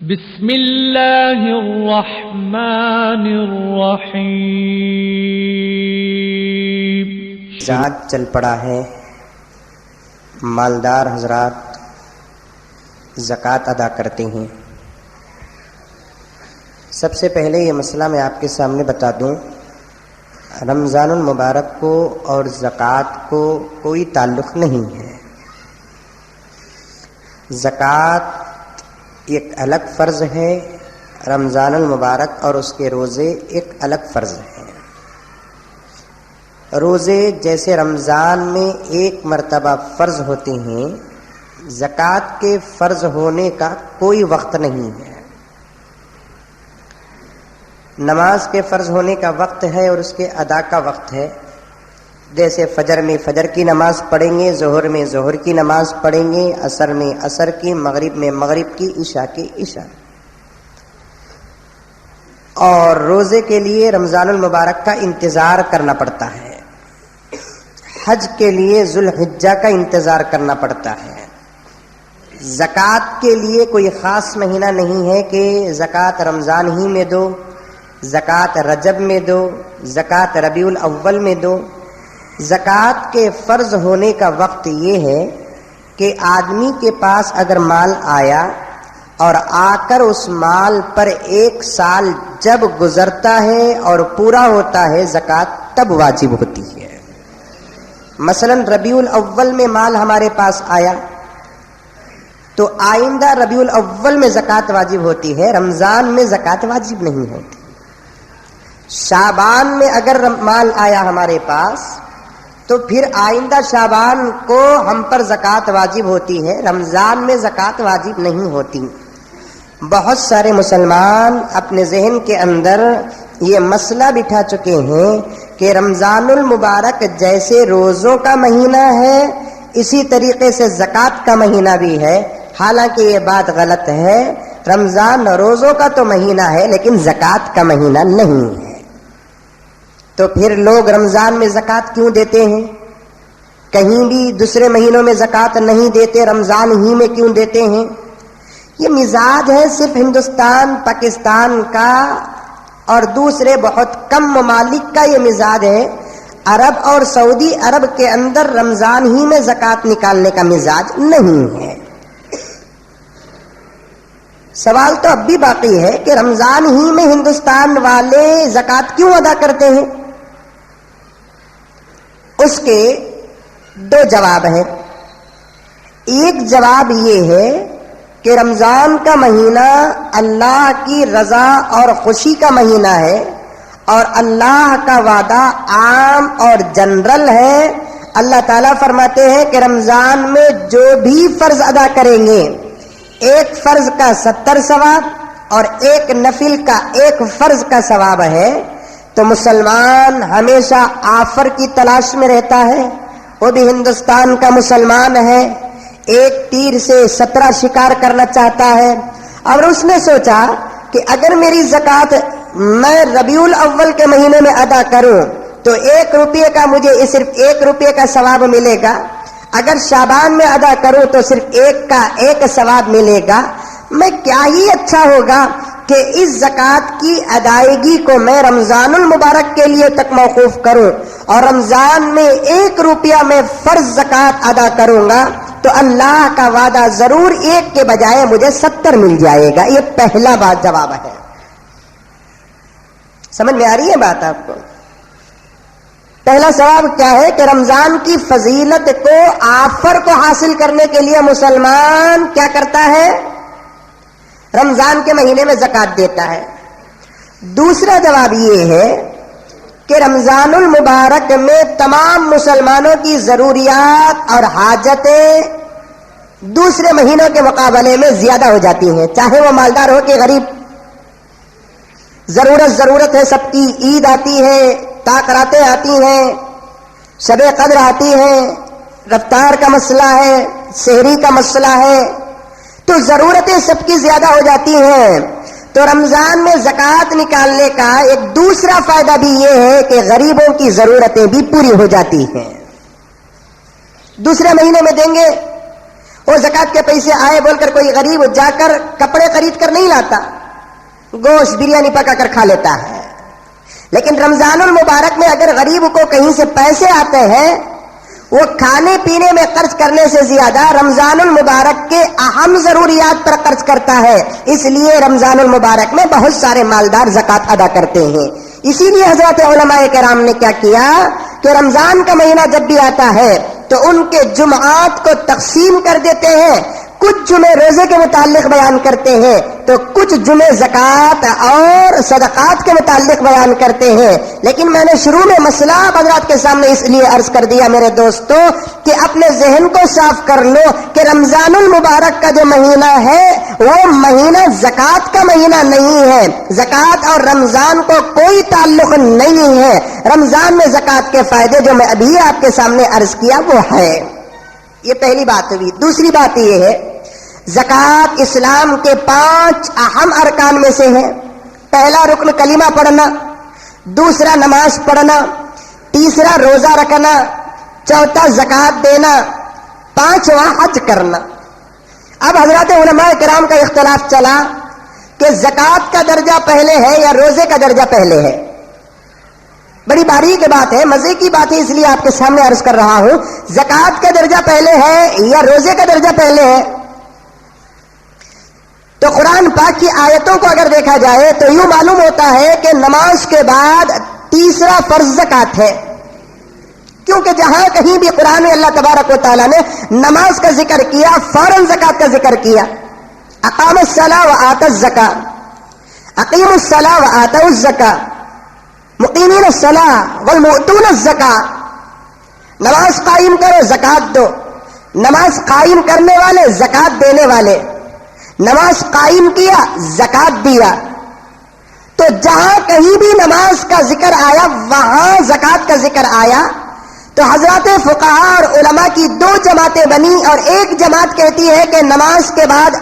بسم اللہ الرحمن الرحیم۔ مزاج چل پڑا ہے، مالدار حضرات زکوٰۃ ادا کرتے ہیں۔ سب سے پہلے یہ مسئلہ میں آپ کے سامنے بتا دوں، رمضان المبارک کو اور زکوٰۃ کو کوئی تعلق نہیں ہے۔ زکوٰۃ ایک الگ فرض ہے، رمضان المبارک اور اس کے روزے ایک الگ فرض ہے۔ روزے جیسے رمضان میں ایک مرتبہ فرض ہوتے ہیں، زکوٰۃ کے فرض ہونے کا کوئی وقت نہیں ہے۔ نماز کے فرض ہونے کا وقت ہے اور اس کے ادا کا وقت ہے۔ جیسے فجر میں فجر کی نماز پڑھیں گے، ظہر میں ظہر کی نماز پڑھیں گے، عصر میں عصر کی، مغرب میں مغرب کی، عشاء کی عشاء۔ اور روزے کے لیے رمضان المبارک کا انتظار کرنا پڑتا ہے، حج کے لیے ذوالحجہ کا انتظار کرنا پڑتا ہے۔ زکوٰۃ کے لیے کوئی خاص مہینہ نہیں ہے کہ زکوٰۃ رمضان ہی میں دو، زکوٰۃ رجب میں دو، زکوٰۃ ربیع الاول میں دو۔ زکوٰۃ کے فرض ہونے کا وقت یہ ہے کہ آدمی کے پاس اگر مال آیا اور آ کر اس مال پر ایک سال جب گزرتا ہے اور پورا ہوتا ہے، زکوٰۃ تب واجب ہوتی ہے۔ مثلا ربیع الاول میں مال ہمارے پاس آیا تو آئندہ ربیع الاول میں زکوٰۃ واجب ہوتی ہے، رمضان میں زکوٰۃ واجب نہیں ہوتی۔ شعبان میں اگر مال آیا ہمارے پاس تو پھر آئندہ شعبان کو ہم پر زکوٰۃ واجب ہوتی ہے، رمضان میں زکوٰۃ واجب نہیں ہوتی۔ بہت سارے مسلمان اپنے ذہن کے اندر یہ مسئلہ بٹھا چکے ہیں کہ رمضان المبارک جیسے روزوں کا مہینہ ہے اسی طریقے سے زکوٰۃ کا مہینہ بھی ہے، حالانکہ یہ بات غلط ہے۔ رمضان روزوں کا تو مہینہ ہے لیکن زکوٰۃ کا مہینہ نہیں ہے۔ تو پھر لوگ رمضان میں زکوٰۃ کیوں دیتے ہیں؟ کہیں بھی دوسرے مہینوں میں زکوٰۃ نہیں دیتے، رمضان ہی میں کیوں دیتے ہیں؟ یہ مزاج ہے صرف ہندوستان پاکستان کا اور دوسرے بہت کم ممالک کا، یہ مزاج ہے۔ عرب اور سعودی عرب کے اندر رمضان ہی میں زکوٰۃ نکالنے کا مزاج نہیں ہے۔ سوال تو اب بھی باقی ہے کہ رمضان ہی میں ہندوستان والے زکوٰۃ کیوں ادا کرتے ہیں؟ اس کے دو جواب ہیں۔ ایک جواب یہ ہے کہ رمضان کا مہینہ اللہ کی رضا اور خوشی کا مہینہ ہے اور اللہ کا وعدہ عام اور جنرل ہے۔ اللہ تعالیٰ فرماتے ہیں کہ رمضان میں جو بھی فرض ادا کریں گے، ایک فرض کا 70 ثواب اور ایک نفل کا 1 فرض کا ثواب ہے۔ تو مسلمان ہمیشہ آفر کی تلاش میں رہتا ہے، وہ بھی ہندوستان کا مسلمان ہے، ایک تیر سے 17 شکار کرنا چاہتا ہے۔ اور اس نے سوچا کہ اگر میری زکوٰۃ میں ربیع الاول کے مہینے میں ادا کروں تو 1 روپے کا مجھے صرف 1 روپے کا ثواب ملے گا، اگر شعبان میں ادا کروں تو صرف 1 کا 1 ثواب ملے گا۔ میں کیا ہی اچھا ہوگا کہ اس زکوٰۃ کی ادائیگی کو میں رمضان المبارک کے لیے تک موقوف کروں اور رمضان میں 1 روپیہ میں فرض زکوٰۃ ادا کروں گا تو اللہ کا وعدہ ضرور 1 کے بجائے مجھے 70 مل جائے گا۔ یہ پہلا بات جواب ہے۔ سمجھ میں آ رہی ہے بات آپ کو؟ پہلا ثواب کیا ہے کہ رمضان کی فضیلت کو، آفر کو حاصل کرنے کے لیے مسلمان کیا کرتا ہے؟ رمضان کے مہینے میں زکوٰۃ دیتا ہے۔ دوسرا جواب یہ ہے کہ رمضان المبارک میں تمام مسلمانوں کی ضروریات اور حاجتیں دوسرے مہینوں کے مقابلے میں زیادہ ہو جاتی ہیں، چاہے وہ مالدار ہو کہ غریب۔ ضرورت ہے سب کی، عید آتی ہے، تاکراتیں آتی ہیں، شب قدر آتی ہے، رفتار کا مسئلہ ہے، سحری کا مسئلہ ہے، تو ضرورتیں سب کی زیادہ ہو جاتی ہیں۔ تو رمضان میں زکوٰۃ نکالنے کا ایک دوسرا فائدہ بھی یہ ہے کہ غریبوں کی ضرورتیں بھی پوری ہو جاتی ہیں۔ دوسرے مہینے میں دیں گے وہ زکات کے پیسے آئے بول کر کوئی غریب جا کر کپڑے خرید کر نہیں لاتا، گوشت بریانی پکا کر کھا لیتا ہے. لیکن رمضان المبارک میں اگر غریب کو کہیں سے پیسے آتے ہیں، وہ کھانے پینے میں خرچ کرنے سے زیادہ رمضان المبارک کے اہم ضروریات پر خرچ کرتا ہے. اس لیے رمضان المبارک میں بہت سارے مالدار زکات ادا کرتے ہیں. اسی لیے حضرات علماء کرام نے کیا کیا کہ رمضان کا مہینہ جب بھی آتا ہے تو ان کے جمعات کو تقسیم کر دیتے ہیں. کچھ جمعے روزے کے متعلق بیان کرتے ہیں تو کچھ جمعے زکات اور صدقات کے متعلق بیان کرتے ہیں. لیکن میں نے شروع میں مسئلہ حضرات کے سامنے اس لیے عرض کر دیا میرے دوستو کہ اپنے ذہن کو صاف کر لو کہ رمضان المبارک کا جو مہینہ ہے وہ مہینہ زکات کا مہینہ نہیں ہے. زکات اور رمضان کو کوئی تعلق نہیں ہے. رمضان میں زکات کے فائدے جو میں ابھی آپ کے سامنے عرض کیا وہ ہے. یہ پہلی بات ہوئی. دوسری بات یہ ہے زکات اسلام کے 5 اہم ارکان میں سے ہے. پہلا رکن کلمہ پڑھنا، دوسرا نماز پڑھنا، تیسرا روزہ رکھنا، چوتھا زکات دینا، 5واں حج کرنا. اب حضرات علماء کرام کا اختلاف چلا کہ زکات کا درجہ پہلے ہے یا روزے کا درجہ پہلے ہے. بڑی باریک بات ہے، مزے کی بات ہے، اس لیے آپ کے سامنے عرض کر رہا ہوں. زکات کا درجہ پہلے ہے یا روزے کا درجہ پہلے ہے؟ تو قرآن پاک کی آیتوں کو اگر دیکھا جائے تو یوں معلوم ہوتا ہے کہ نماز کے بعد تیسرا فرض زکات ہے. کیونکہ جہاں کہیں بھی قرآن میں اللہ تبارک و تعالیٰ نے نماز کا ذکر کیا فوراً زکات کا ذکر کیا. اقام الصلاۃ وآتى الزکاۃ، اقیموا الصلاۃ وآتوا الزکاۃ، مقیمین الصلاۃ والمؤتون الزکاۃ. نماز قائم کرو زکات دو. نماز قائم کرنے والے زکات دینے والے. نماز قائم کیا زکات دیا. تو جہاں کہیں بھی نماز کا ذکر آیا وہاں زکات کا ذکر آیا. تو حضرات فقہاء اور علماء کی 2 جماعتیں بنی اور ایک جماعت کہتی ہے کہ نماز کے بعد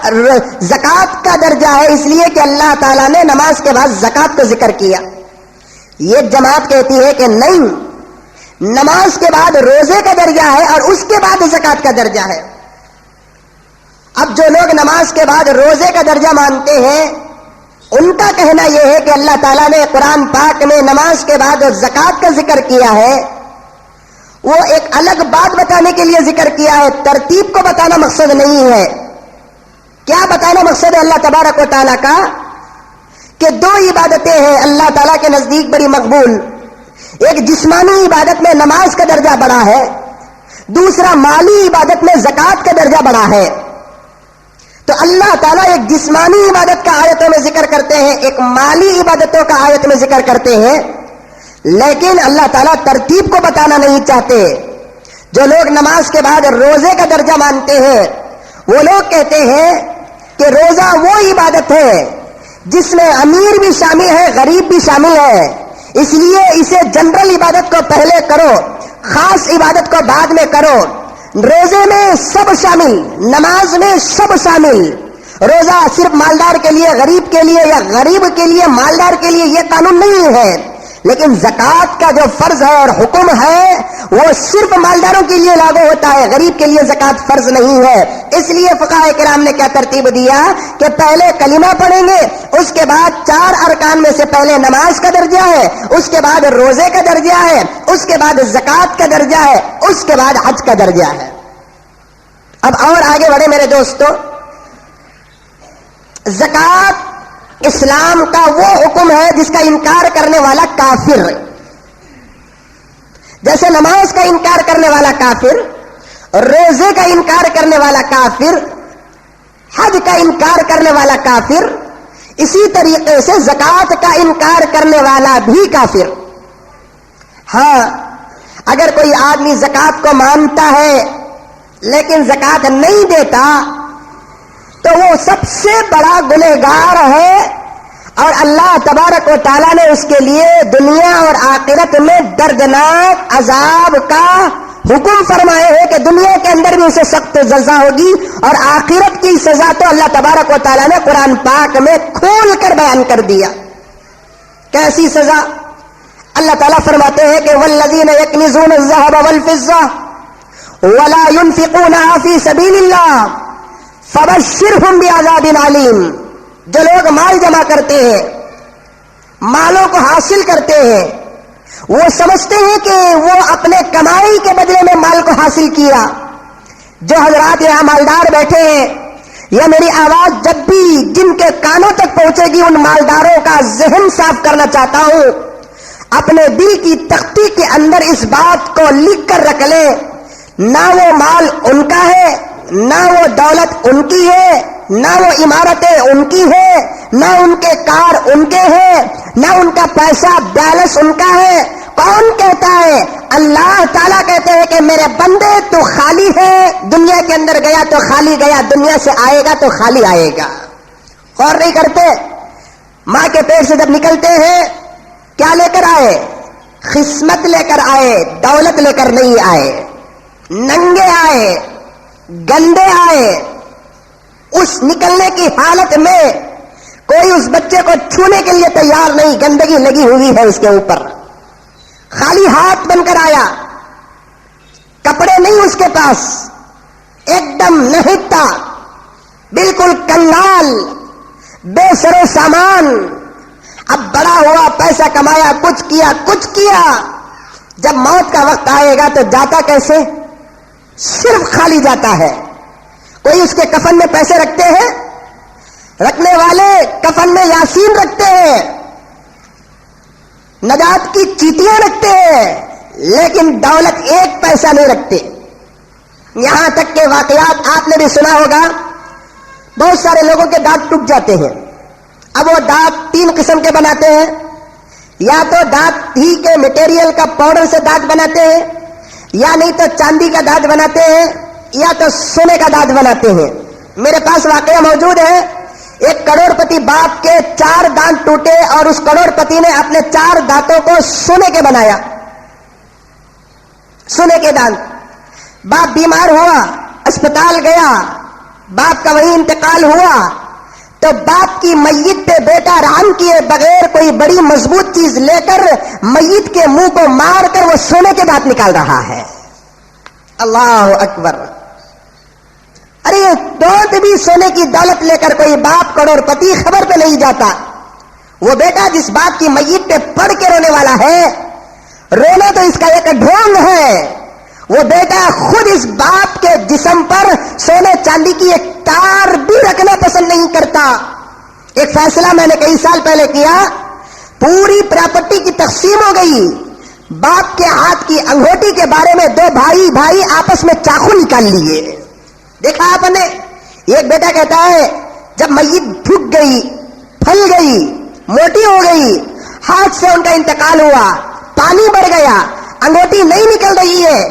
زکات کا درجہ ہے اس لیے کہ اللہ تعالیٰ نے نماز کے بعد زکات کا ذکر کیا. یہ جماعت کہتی ہے کہ نہیں، نماز کے بعد روزے کا درجہ ہے اور اس کے بعد زکات کا درجہ ہے. اب جو لوگ نماز کے بعد روزے کا درجہ مانتے ہیں ان کا کہنا یہ ہے کہ اللہ تعالیٰ نے قرآن پاک میں نماز کے بعد زکات کا ذکر کیا ہے وہ ایک الگ بات بتانے کے لیے ذکر کیا ہے، ترتیب کو بتانا مقصد نہیں ہے. کیا بتانا مقصد ہے اللہ تبارک و تعالیٰ کا؟ کہ 2 عبادتیں ہیں اللہ تعالیٰ کے نزدیک بڑی مقبول. ایک جسمانی عبادت میں نماز کا درجہ بڑا ہے، دوسرا مالی عبادت میں زکات کا درجہ بڑا ہے. تو اللہ تعالیٰ ایک جسمانی عبادت کا آیتوں میں ذکر کرتے ہیں، ایک مالی عبادتوں کا آیت میں ذکر کرتے ہیں، لیکن اللہ تعالیٰ ترتیب کو بتانا نہیں چاہتے. جو لوگ نماز کے بعد روزے کا درجہ مانتے ہیں وہ لوگ کہتے ہیں کہ روزہ وہ عبادت ہے جس میں امیر بھی شامل ہے غریب بھی شامل ہے، اس لیے اسے جنرل عبادت کو پہلے کرو، خاص عبادت کو بعد میں کرو. روزے میں سب شامل، نماز میں سب شامل. روزہ صرف مالدار کے لیے، غریب کے لیے، یا غریب کے لیے مالدار کے لیے یہ قانون نہیں ہے. لیکن زکات کا جو فرض ہے اور حکم ہے وہ صرف مالداروں کے لیے لاگو ہوتا ہے، غریب کے لیے زکات فرض نہیں ہے. اس لیے فقہاء کرام نے کیا ترتیب دیا کہ پہلے کلمہ پڑھیں گے، اس کے بعد 4 ارکان میں سے پہلے نماز کا درجہ ہے، اس کے بعد روزے کا درجہ ہے، اس کے بعد زکات کا درجہ ہے، اس کے بعد حج کا درجہ ہے. اب اور آگے بڑھے میرے دوستو. زکات اسلام کا وہ حکم ہے جس کا انکار کرنے والا کافر، جیسے نماز کا انکار کرنے والا کافر، روزے کا انکار کرنے والا کافر، حج کا انکار کرنے والا کافر، اسی طریقے سے زکات کا انکار کرنے والا بھی کافر. ہاں اگر کوئی آدمی زکات کو مانتا ہے لیکن زکات نہیں دیتا تو وہ سب سے بڑا گنہگار ہے اور اللہ تبارک و تعالیٰ نے اس کے لیے دنیا اور آخرت میں دردناک عذاب کا حکم فرمائے ہیں کہ دنیا کے اندر بھی اسے سخت سزا ہوگی اور آخرت کی سزا تو اللہ تبارک و تعالیٰ نے قرآن پاک میں کھول کر بیان کر دیا. کیسی سزا؟ اللہ تعالیٰ فرماتے ہیں کہ والذین یکنزون الذهب والفضة ولا ينفقونها في سبيل الله فبشرهم بعذاب علیم. جو لوگ مال جمع کرتے ہیں، مالوں کو حاصل کرتے ہیں، وہ سمجھتے ہیں کہ وہ اپنے کمائی کے بدلے میں مال کو حاصل کیا. جو حضرات یہاں مالدار بیٹھے ہیں، یا میری آواز جب بھی جن کے کانوں تک پہنچے گی، ان مالداروں کا ذہن صاف کرنا چاہتا ہوں. اپنے دل کی تختی کے اندر اس بات کو لکھ کر رکھ لے، نہ وہ مال ان کا ہے، نہ وہ دولت ان کی ہے، نہ وہ عمارتیں ان کی ہے، نہ ان کے کار ان کے ہیں، نہ ان کا پیسہ بیلنس ان کا ہے. کون کہتا ہے؟ اللہ تعالیٰ کہتے ہیں کہ میرے بندے تو خالی ہے، دنیا کے اندر گیا تو خالی گیا، دنیا سے آئے گا تو خالی آئے گا. غور نہیں کرتے؟ ماں کے پیٹ سے جب نکلتے ہیں کیا لے کر آئے؟ قسمت لے کر آئے، دولت لے کر نہیں آئے. ننگے آئے، گندے آئے. اس نکلنے کی حالت میں کوئی اس بچے کو چھونے کے لیے تیار نہیں، گندگی لگی ہوئی ہے اس کے اوپر. خالی ہاتھ بن کر آیا، کپڑے نہیں اس کے پاس، ایک دم نہتا، بالکل کنگال، بے سر و سامان. اب بڑا ہوا، پیسہ کمایا، کچھ کیا. جب موت کا وقت آئے گا تو جاتا کیسے؟ صرف خالی جاتا ہے. کوئی اس کے کفن میں پیسے رکھتے ہیں؟ رکھنے والے کفن میں یاسین رکھتے ہیں، نجات کی چیٹیاں رکھتے ہیں، لیکن دولت ایک پیسہ نہیں رکھتے. یہاں تک کہ واقعات آپ نے بھی سنا ہوگا، بہت سارے لوگوں کے دانت ٹوٹ جاتے ہیں. اب وہ دانت 3 قسم کے بناتے ہیں. یا تو دانت ہی کے مٹیریل کا پاؤڈر سے دانت بناتے ہیں، یا نہیں تو چاندی کا دانت بناتے ہیں، یا تو سونے کا دانت بناتے ہیں. میرے پاس واقعہ موجود ہے. ایک کروڑ پتی باپ کے 4 دانت ٹوٹے اور اس کروڑ پتی نے اپنے 4 دانتوں کو سونے کے بنایا. سونے کے دانت. باپ بیمار ہوا، اسپتال گیا، باپ کا وہی انتقال ہوا، تو باپ کی میت پہ بیٹا رحم کیے بغیر کوئی بڑی مضبوط چیز لے کر میت کے منہ کو مار کر وہ سونے کے دانت نکال رہا ہے. اللہ اکبر. ارے دودھ بھی سونے کی دولت لے کر کوئی باپ کروڑ پتی خبر پہ نہیں جاتا. وہ بیٹا جس باپ کی میت پہ پڑ کے رونے والا ہے، رونا تو اس کا ایک ڈھونگ ہے. وہ بیٹا خود اس باپ کے جسم پر سونے چاندی کی ایک تار بھی رکھنا پسند نہیں کرتا. ایک فیصلہ میں نے کئی سال پہلے کیا، پوری پراپرٹی کی تقسیم ہو گئی. باپ کے ہاتھ کی انگوٹی کے بارے میں 2 بھائی آپس میں چاقو نکال لیے. دیکھا آپ نے؟ ایک بیٹا کہتا ہے جب میت پھک گئی، پھل گئی، موٹی ہو گئی، ہاتھ سے ان کا انتقال ہوا، پانی بڑھ گیا، انگوٹی نہیں نکل رہی ہے.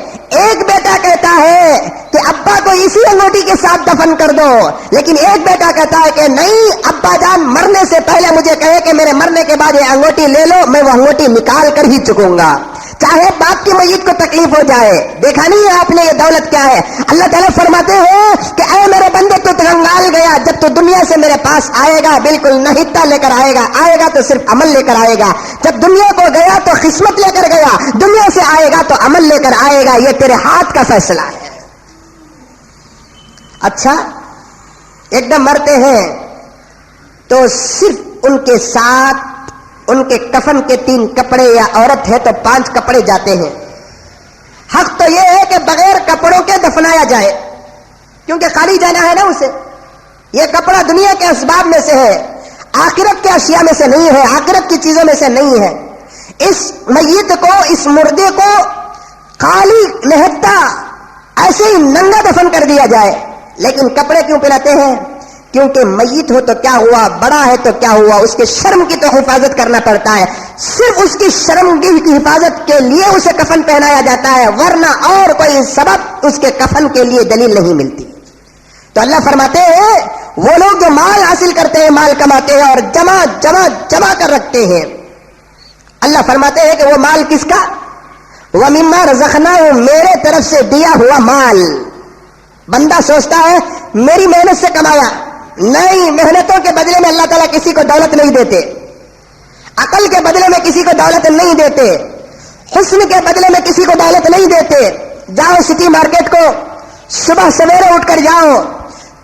ایک بیٹا کہتا ہے کہ ابا کو اسی انگوٹی کے ساتھ دفن کر دو، لیکن ایک بیٹا کہتا ہے کہ نہیں، ابا جان مرنے سے پہلے مجھے کہے کہ میرے مرنے کے بعد یہ انگوٹی لے لو، میں وہ انگوٹی نکال کر ہی چکوں گا، چاہے باپ کی میت کو تکلیف ہو جائے. دیکھا نہیں ہے آپ نے یہ دولت کیا ہے؟ اللہ تعالیٰ فرماتے ہیں کہ اے میرے بندے تو کنگال گیا، جب تو دنیا سے میرے پاس آئے گا بالکل نہتا لے کر آئے گا تو صرف عمل لے کر آئے گا. جب دنیا کو گیا تو قسمت لے کر گیا، دنیا سے آئے گا تو عمل لے کر آئے گا. یہ تیرے ہاتھ کا فیصلہ ہے. اچھا، ایک دم مرتے ہیں تو صرف ان کے ساتھ ان کے کفن کے 3 کپڑے، یا عورت ہے تو 5 کپڑے جاتے ہیں. حق تو یہ ہے کہ بغیر کپڑوں کے دفنایا جائے، کیونکہ خالی جانا ہے نا اسے. یہ کپڑا دنیا کے اسباب میں سے ہے، آخرت کے اشیاء میں سے نہیں ہے، آخرت کی چیزوں میں سے نہیں ہے. اس میت کو، اس مردے کو خالی نہتا ایسے ہی ننگا دفن کر دیا جائے. لیکن کپڑے کیوں پہناتے ہیں؟ کیونکہ میت ہو تو کیا ہوا، بڑا ہے تو کیا ہوا، اس کے شرم کی تو حفاظت کرنا پڑتا ہے. صرف اس کی شرم کی حفاظت کے لیے اسے کفن پہنایا جاتا ہے، ورنہ اور کوئی سبب اس کے کفن کے لیے دلیل نہیں ملتی. تو اللہ فرماتے ہیں وہ لوگ جو مال حاصل کرتے ہیں، مال کماتے ہیں اور جمع کر رکھتے ہیں، اللہ فرماتے ہیں کہ وہ مال کس کا؟ وَمِمَّا رَزَقْنَاهُمْ، میرے طرف سے دیا ہوا مال. بندہ سوچتا ہے میری محنت سے کمایا، نہیں، محنتوں کے بدلے میں اللہ تعالیٰ کسی کو دولت نہیں دیتے، عقل کے بدلے میں کسی کو دولت نہیں دیتے، حسن کے بدلے میں کسی کو دولت نہیں دیتے. جاؤ سٹی مارکیٹ کو، صبح سویرے اٹھ کر جاؤ،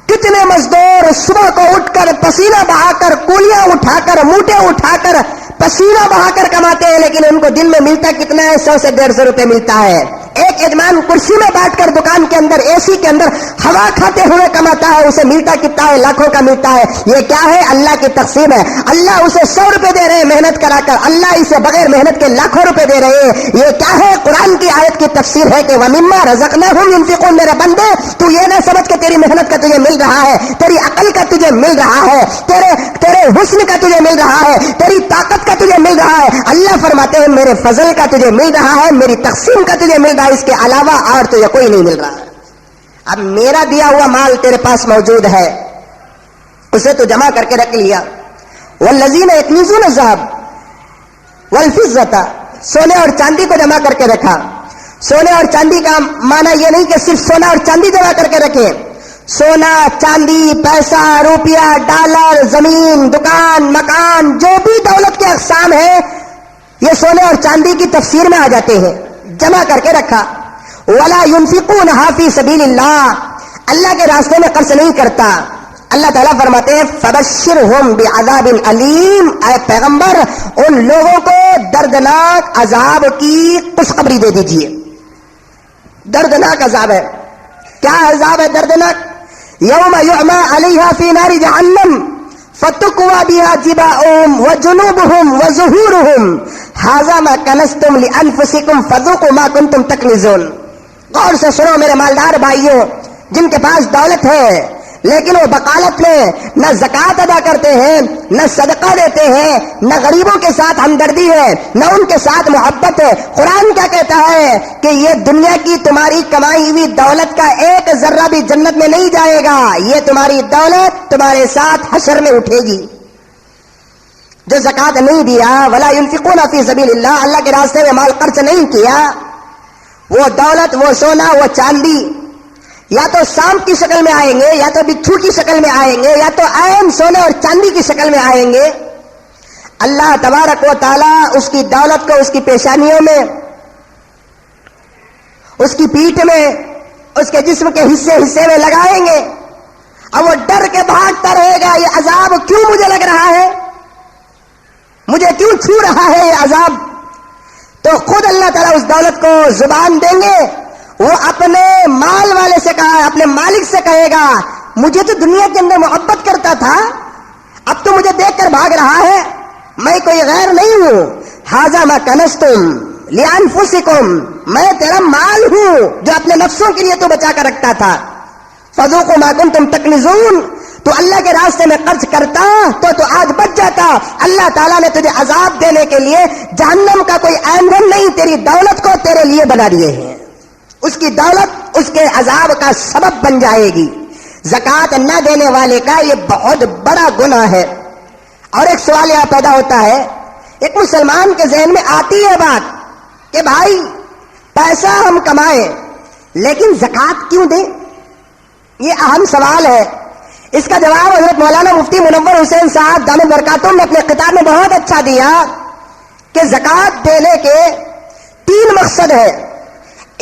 کتنے مزدور صبح کو اٹھ کر پسینہ بہا کر کولیاں اٹھا کر موٹے اٹھا کر پسینہ بہا کر کماتے ہیں، لیکن ان کو دن میں ملتا کتنا ہے؟ 100 سے 150 روپے ملتا ہے۔ ایک یجمان کرسی میں بیٹھ کر دکان کے اندر اے سی کے اندر ہوا کھاتے ہوئے کماتا ہے، اسے ملتا کتنا ہے؟ لاکھوں کا ملتا ہے۔ یہ کیا ہے؟ اللہ کی تقسیم ہے۔ اللہ اسے 100 روپے دے رہے ہیں محنت کرا کر، اللہ اسے بغیر محنت کے لاکھوں روپے دے رہے ہیں۔ یہ کیا ہے؟ قرآن کی آیت کی تفسیر ہے کہ وَمِمَّا رَزَقْنَاهُمْ يُنْفِقُونَ۔ میرے بندے تو یہ نہ سمجھ کہ تیری محنت کا تجھے مل رہا ہے، تیری عقل کا تجھے مل رہا ہے، تیرے حسن کا تجھے مل رہا ہے، تیری طاقت کا تجھے مل رہا ہے۔ اللہ فرماتے ہیں میرے فضل کا تجھے مل رہا ہے، میری تقسیم کا تجھے مل رہا ہے، اس کے علاوہ اور تجھے کوئی نہیں مل رہا۔ اب میرا دیا ہوا مال تیرے پاس موجود ہے، اسے تو جمع کر کے رکھ لیا۔ والذین یکنزون الذھب والفضة، سونے اور چاندی کو جمع کر کے رکھا۔ سونے اور چاندی کا معنی یہ نہیں کہ صرف سونا اور چاندی جمع کر کے رکھے، سونا چاندی پیسہ روپیہ ڈالر زمین دکان مکان جو بھی دولت کے اقسام ہیں یہ سونے اور چاندی کی تفسیر میں آ جاتے ہیں، جمع کر کے رکھا۔ ولا ينفقونها في سبيل اللہ، اللہ کے راستے میں خرچ نہیں کرتا۔ اللہ تعالیٰ فرماتے ہیں فبشرهم بعذاب علیم، اے پیغمبر ان لوگوں کو دردناک عذاب کی خوشخبری دے دیجئے۔ دردناک عذاب ہے، کیا عذاب ہے دردناک؟ یوم یعمی علیہا فی نار جہنم فتکوی بہا جباؤہم وجنوبہم وظہورہم ھذا ما کنزتم لانفسکم فذوقوا ما کنتم تکنزون۔ غور سے سنو میرے مالدار بھائیوں، جن کے پاس دولت ہے لیکن وہ بقالت میں نہ زکوٰۃ ادا کرتے ہیں، نہ صدقہ دیتے ہیں، نہ غریبوں کے ساتھ ہمدردی ہے، نہ ان کے ساتھ محبت ہے۔ قرآن کیا کہتا ہے کہ یہ دنیا کی تمہاری کمائی ہوئی دولت کا ایک ذرہ بھی جنت میں نہیں جائے گا، یہ تمہاری دولت تمہارے ساتھ حشر میں اٹھے گی۔ جو زکوٰۃ نہیں دیا، ولا ينفقون فی سبیل اللہ، اللہ کے راستے میں مال خرچ نہیں کیا، وہ دولت وہ سونا وہ چاندی یا تو سانپ کی شکل میں آئیں گے، یا تو بچھو کی شکل میں آئیں گے، یا تو عین سونے اور چاندی کی شکل میں آئیں گے۔ اللہ تبارک و تعالی اس کی دولت کو اس کی پیشانیوں میں، اس کی پیٹھ میں، اس کے جسم کے حصے حصے میں لگائیں گے، اور وہ ڈر کے بھاگتا رہے گا یہ عذاب کیوں مجھے لگ رہا ہے، مجھے کیوں چھو رہا ہے یہ عذاب۔ تو خود اللہ تعالیٰ اس دولت کو زبان دیں گے، وہ اپنے مال والے سے کہا، اپنے مالک سے کہے گا مجھے تو دنیا کے اندر محبت کرتا تھا، اب تو مجھے دیکھ کر بھاگ رہا ہے، میں کوئی غیر نہیں ہوں۔ ھذا ما کنزتم لانفسکم، میں تیرا مال ہوں جو اپنے نفسوں کے لیے تو بچا کر رکھتا تھا۔ فذوقوا ما کنتم تکنزون، تو اللہ کے راستے میں خرچ کرتا تو آج بچ جاتا۔ اللہ تعالیٰ نے تجھے عذاب دینے کے لیے جہنم کا کوئی ایندھن نہیں، تیری دولت کو تیرے لیے بنا دیے ہیں، اس کی دولت اس کے عذاب کا سبب بن جائے گی۔ زکوٰۃ نہ دینے والے کا یہ بہت بڑا گناہ ہے۔ اور ایک سوال یہاں پیدا ہوتا ہے، ایک مسلمان کے ذہن میں آتی ہے بات کہ بھائی پیسہ ہم کمائیں لیکن زکوٰۃ کیوں دیں؟ یہ اہم سوال ہے۔ اس کا جواب حضرت مولانا مفتی منور حسین صاحب دامت برکاتہم نے اپنے خطاب میں بہت اچھا دیا کہ زکوٰۃ دینے کے 3 مقصد ہے۔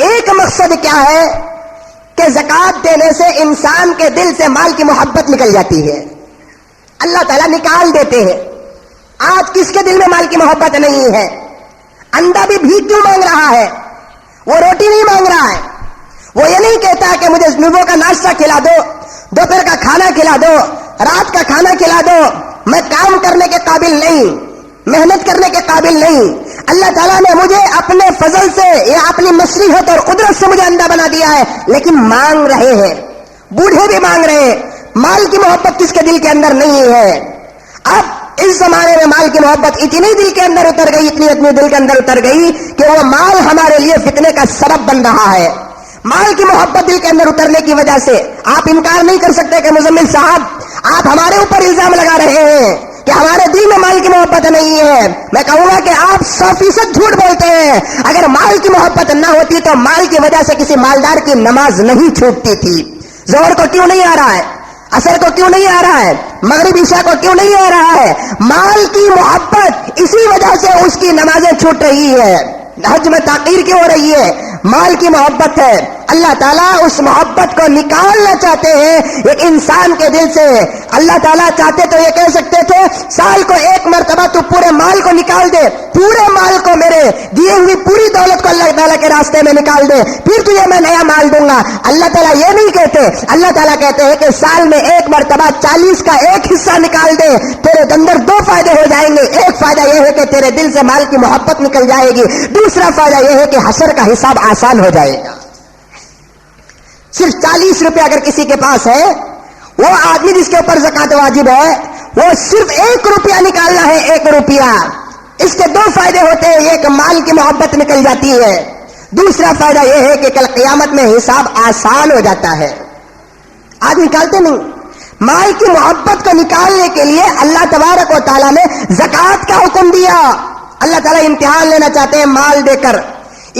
ایک مقصد کیا ہے کہ زکوٰۃ دینے سے انسان کے دل سے مال کی محبت نکل جاتی ہے، اللہ تعالیٰ نکال دیتے ہیں۔ آج کس کے دل میں مال کی محبت نہیں ہے؟ انڈا بھی بھیک کیوں مانگ رہا ہے؟ وہ روٹی نہیں مانگ رہا ہے، وہ یہ نہیں کہتا کہ مجھے صبح کا ناشتہ کھلا دو، دوپہر کا کھانا کھلا دو، رات کا کھانا کھلا دو، میں کام کرنے کے قابل نہیں، محنت کرنے کے قابل نہیں۔ اللہ تعالیٰ نے مجھے اپنے فضل سے یا اپنی مصلحت اور قدرت سے مجھے اندھا بنا دیا ہے، لیکن مانگ رہے ہیں، بوڑھے بھی مانگ رہے ہیں۔ مال کی محبت کس کے دل کے اندر نہیں ہے؟ اب اس زمانے میں مال کی محبت اتنی دل کے اندر اتر گئی، اتنی دل کے اندر اتر گئی کہ وہ مال ہمارے لیے فتنے کا سبب بن رہا ہے۔ مال کی محبت دل کے اندر اترنے کی وجہ سے آپ انکار نہیں کر سکتے کہ مزمل صاحب آپ ہمارے اوپر الزام لگا رہے ہیں کہ ہمارے دل میں مال کی محبت نہیں ہے۔ میں کہوں گا کہ آپ 100% جھوٹ بولتے ہیں۔ اگر مال کی محبت نہ ہوتی تو مال کی وجہ سے کسی مالدار کی نماز نہیں چھوٹتی تھی۔ ظہر کو کیوں نہیں آ رہا ہے؟ عصر کو کیوں نہیں آ رہا ہے؟ مغرب عشاء کو کیوں نہیں آ رہا ہے؟ مال کی محبت، اسی وجہ سے اس کی نمازیں چھوٹ رہی ہے۔ حج میں تاخیر کیوں ہو رہی ہے؟ مال کی محبت ہے. اللہ تعالیٰ اس محبت کو نکالنا چاہتے ہیں ایک انسان کے دل سے. اللہ تعالیٰ چاہتے تو یہ کہہ سکتے تھے سال کو ایک مرتبہ تو پورے مال کو نکال دے, پورے مال کو, میرے دیے ہوئی پوری دولت کو اللہ تعالیٰ کے راستے میں نکال دے, پھر تجھے میں نیا مال دوں گا. اللہ تعالیٰ یہ نہیں کہتے. اللہ تعالیٰ کہتے ہیں کہ سال میں ایک مرتبہ 40 کا ایک حصہ نکال دے, تیرے اندر 2 فائدے ہو جائیں گے. ایک فائدہ یہ ہے کہ تیرے دل سے مال کی محبت نکل جائے گی, دوسرا فائدہ یہ ہے کہ حشر کا حساب آسان ہو جائے گا. صرف 40 روپے اگر کسی کے پاس ہے, وہ آدمی جس کے اوپر زکات واجب ہے, وہ صرف 1 روپیہ نکالنا ہے, 1 روپیہ. اس کے 2 فائدے ہوتے ہیں. ایک مال کی محبت نکل جاتی ہے, دوسرا فائدہ یہ ہے کہ کل قیامت میں حساب آسان ہو جاتا ہے. آج نکالتے نہیں. مال کی محبت کو نکالنے کے لیے اللہ تبارک و تعالیٰ نے زکات کا حکم دیا. اللہ تعالیٰ امتحان لینا چاہتے ہیں مال دے کر.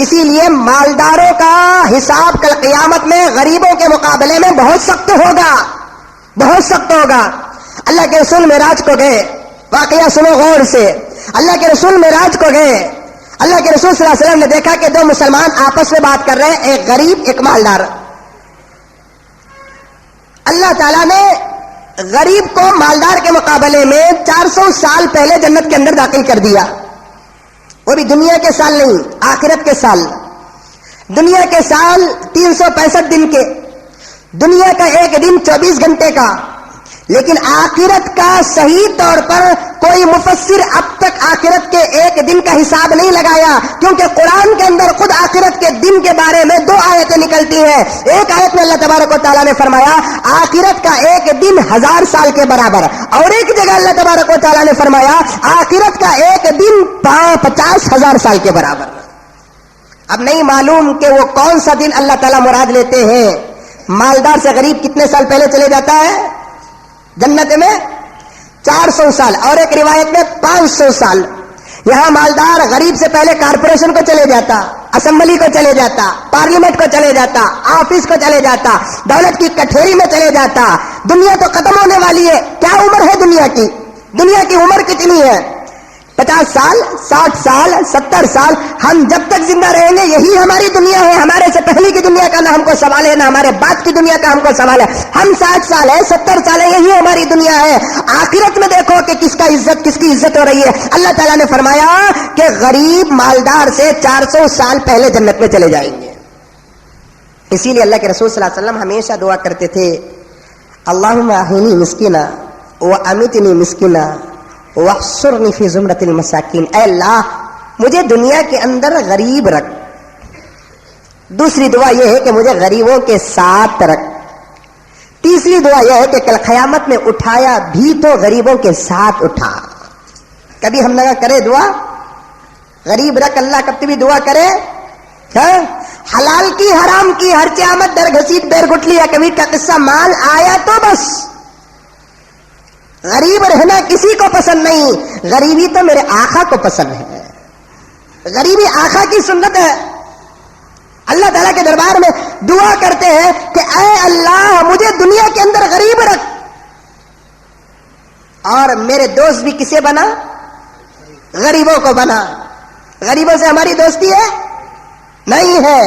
اسی لیے مالداروں کا حساب کل قیامت میں غریبوں کے مقابلے میں بہت سخت ہوگا, بہت سخت ہوگا. اللہ کے رسول معراج کو گئے, واقعہ سنو غور سے. اللہ کے رسول معراج کو گئے. اللہ کے رسول صلی اللہ علیہ وسلم نے دیکھا کہ 2 مسلمان آپس میں بات کر رہے ہیں, ایک غریب ایک مالدار. اللہ تعالیٰ نے غریب کو مالدار کے مقابلے میں 400 سال پہلے جنت کے اندر داخل کر دیا. وہ بھی دنیا کے سال نہیں, آخرت کے سال. دنیا کے سال 365 دن کے, دنیا کا ایک دن 24 گھنٹے کا. لیکن آخرت کا صحیح طور پر کوئی مفسر اب تک آخرت کے ایک دن کا حساب نہیں لگایا, کیونکہ قرآن کے اندر خود آخرت کے دن کے بارے میں 2 آیتیں نکلتی ہیں. ایک آیت میں اللہ تبارک و تعالیٰ نے فرمایا آخرت کا ایک دن 1000 سال کے برابر, اور ایک جگہ اللہ تبارک و تعالیٰ نے فرمایا آخرت کا ایک دن 50,000 سال کے برابر. اب نہیں معلوم کہ وہ کون سا دن اللہ تعالیٰ مراد لیتے ہیں. مالدار سے غریب کتنے سال پہلے چلے جاتا ہے جنت میں؟ 400 سال, اور ایک روایت میں 500 سال. یہاں مالدار غریب سے پہلے کارپوریشن کو چلے جاتا, اسمبلی کو چلے جاتا, پارلیمنٹ کو چلے جاتا, آفس کو چلے جاتا, دولت کی کٹھیری میں چلے جاتا. دنیا تو ختم ہونے والی ہے. کیا عمر ہے دنیا کی؟ دنیا کی عمر کتنی ہے؟ 50 سال, 60 سال, 70 سال. ہم جب تک زندہ رہیں گے یہی ہماری دنیا ہے. ہمارے سے پہلے کی دنیا کا نہ ہم کو سوال ہے, نہ ہمارے بعد کی دنیا کا ہم کو سوال ہے. ہم 60 سال ہے, 70 سال ہے, یہی ہماری دنیا ہے. آخرت میں دیکھو کہ کس کی عزت ہو رہی ہے. اللہ تعالیٰ نے فرمایا کہ غریب مالدار سے 400 سال پہلے جنت میں چلے جائیں گے. اسی لیے اللہ کے رسول صلی اللہ علیہ وسلم ہمیشہ دعا کرتے تھے اللہم احینی مسکینا وامیتنی مسکینا واحشرنی فی زمرۃ المساکین. اے اللہ مجھے دنیا کے اندر غریب رکھ. دوسری دعا یہ ہے کہ مجھے غریبوں کے ساتھ رکھ. تیسری دعا یہ ہے کہ کل قیامت میں اٹھایا بھی تو غریبوں کے ساتھ اٹھا. کبھی ہم نہ کرے دعا غریب رکھ اللہ, کب بھی دعا کرے حلال کی حرام کی ہر قیامت در گھسیٹ بیر گٹلی یا کبھی کا قصہ. مال آیا تو بس. غریب رہنا کسی کو پسند نہیں, غریبی تو میرے آقا کو پسند ہے. غریبی آقا کی سنت ہے. اللہ تعالیٰ کے دربار میں دعا کرتے ہیں کہ اے اللہ مجھے دنیا کے اندر غریب رکھ, اور میرے دوست بھی کسے بنا؟ غریبوں کو بنا. غریبوں سے ہماری دوستی ہے نہیں ہے.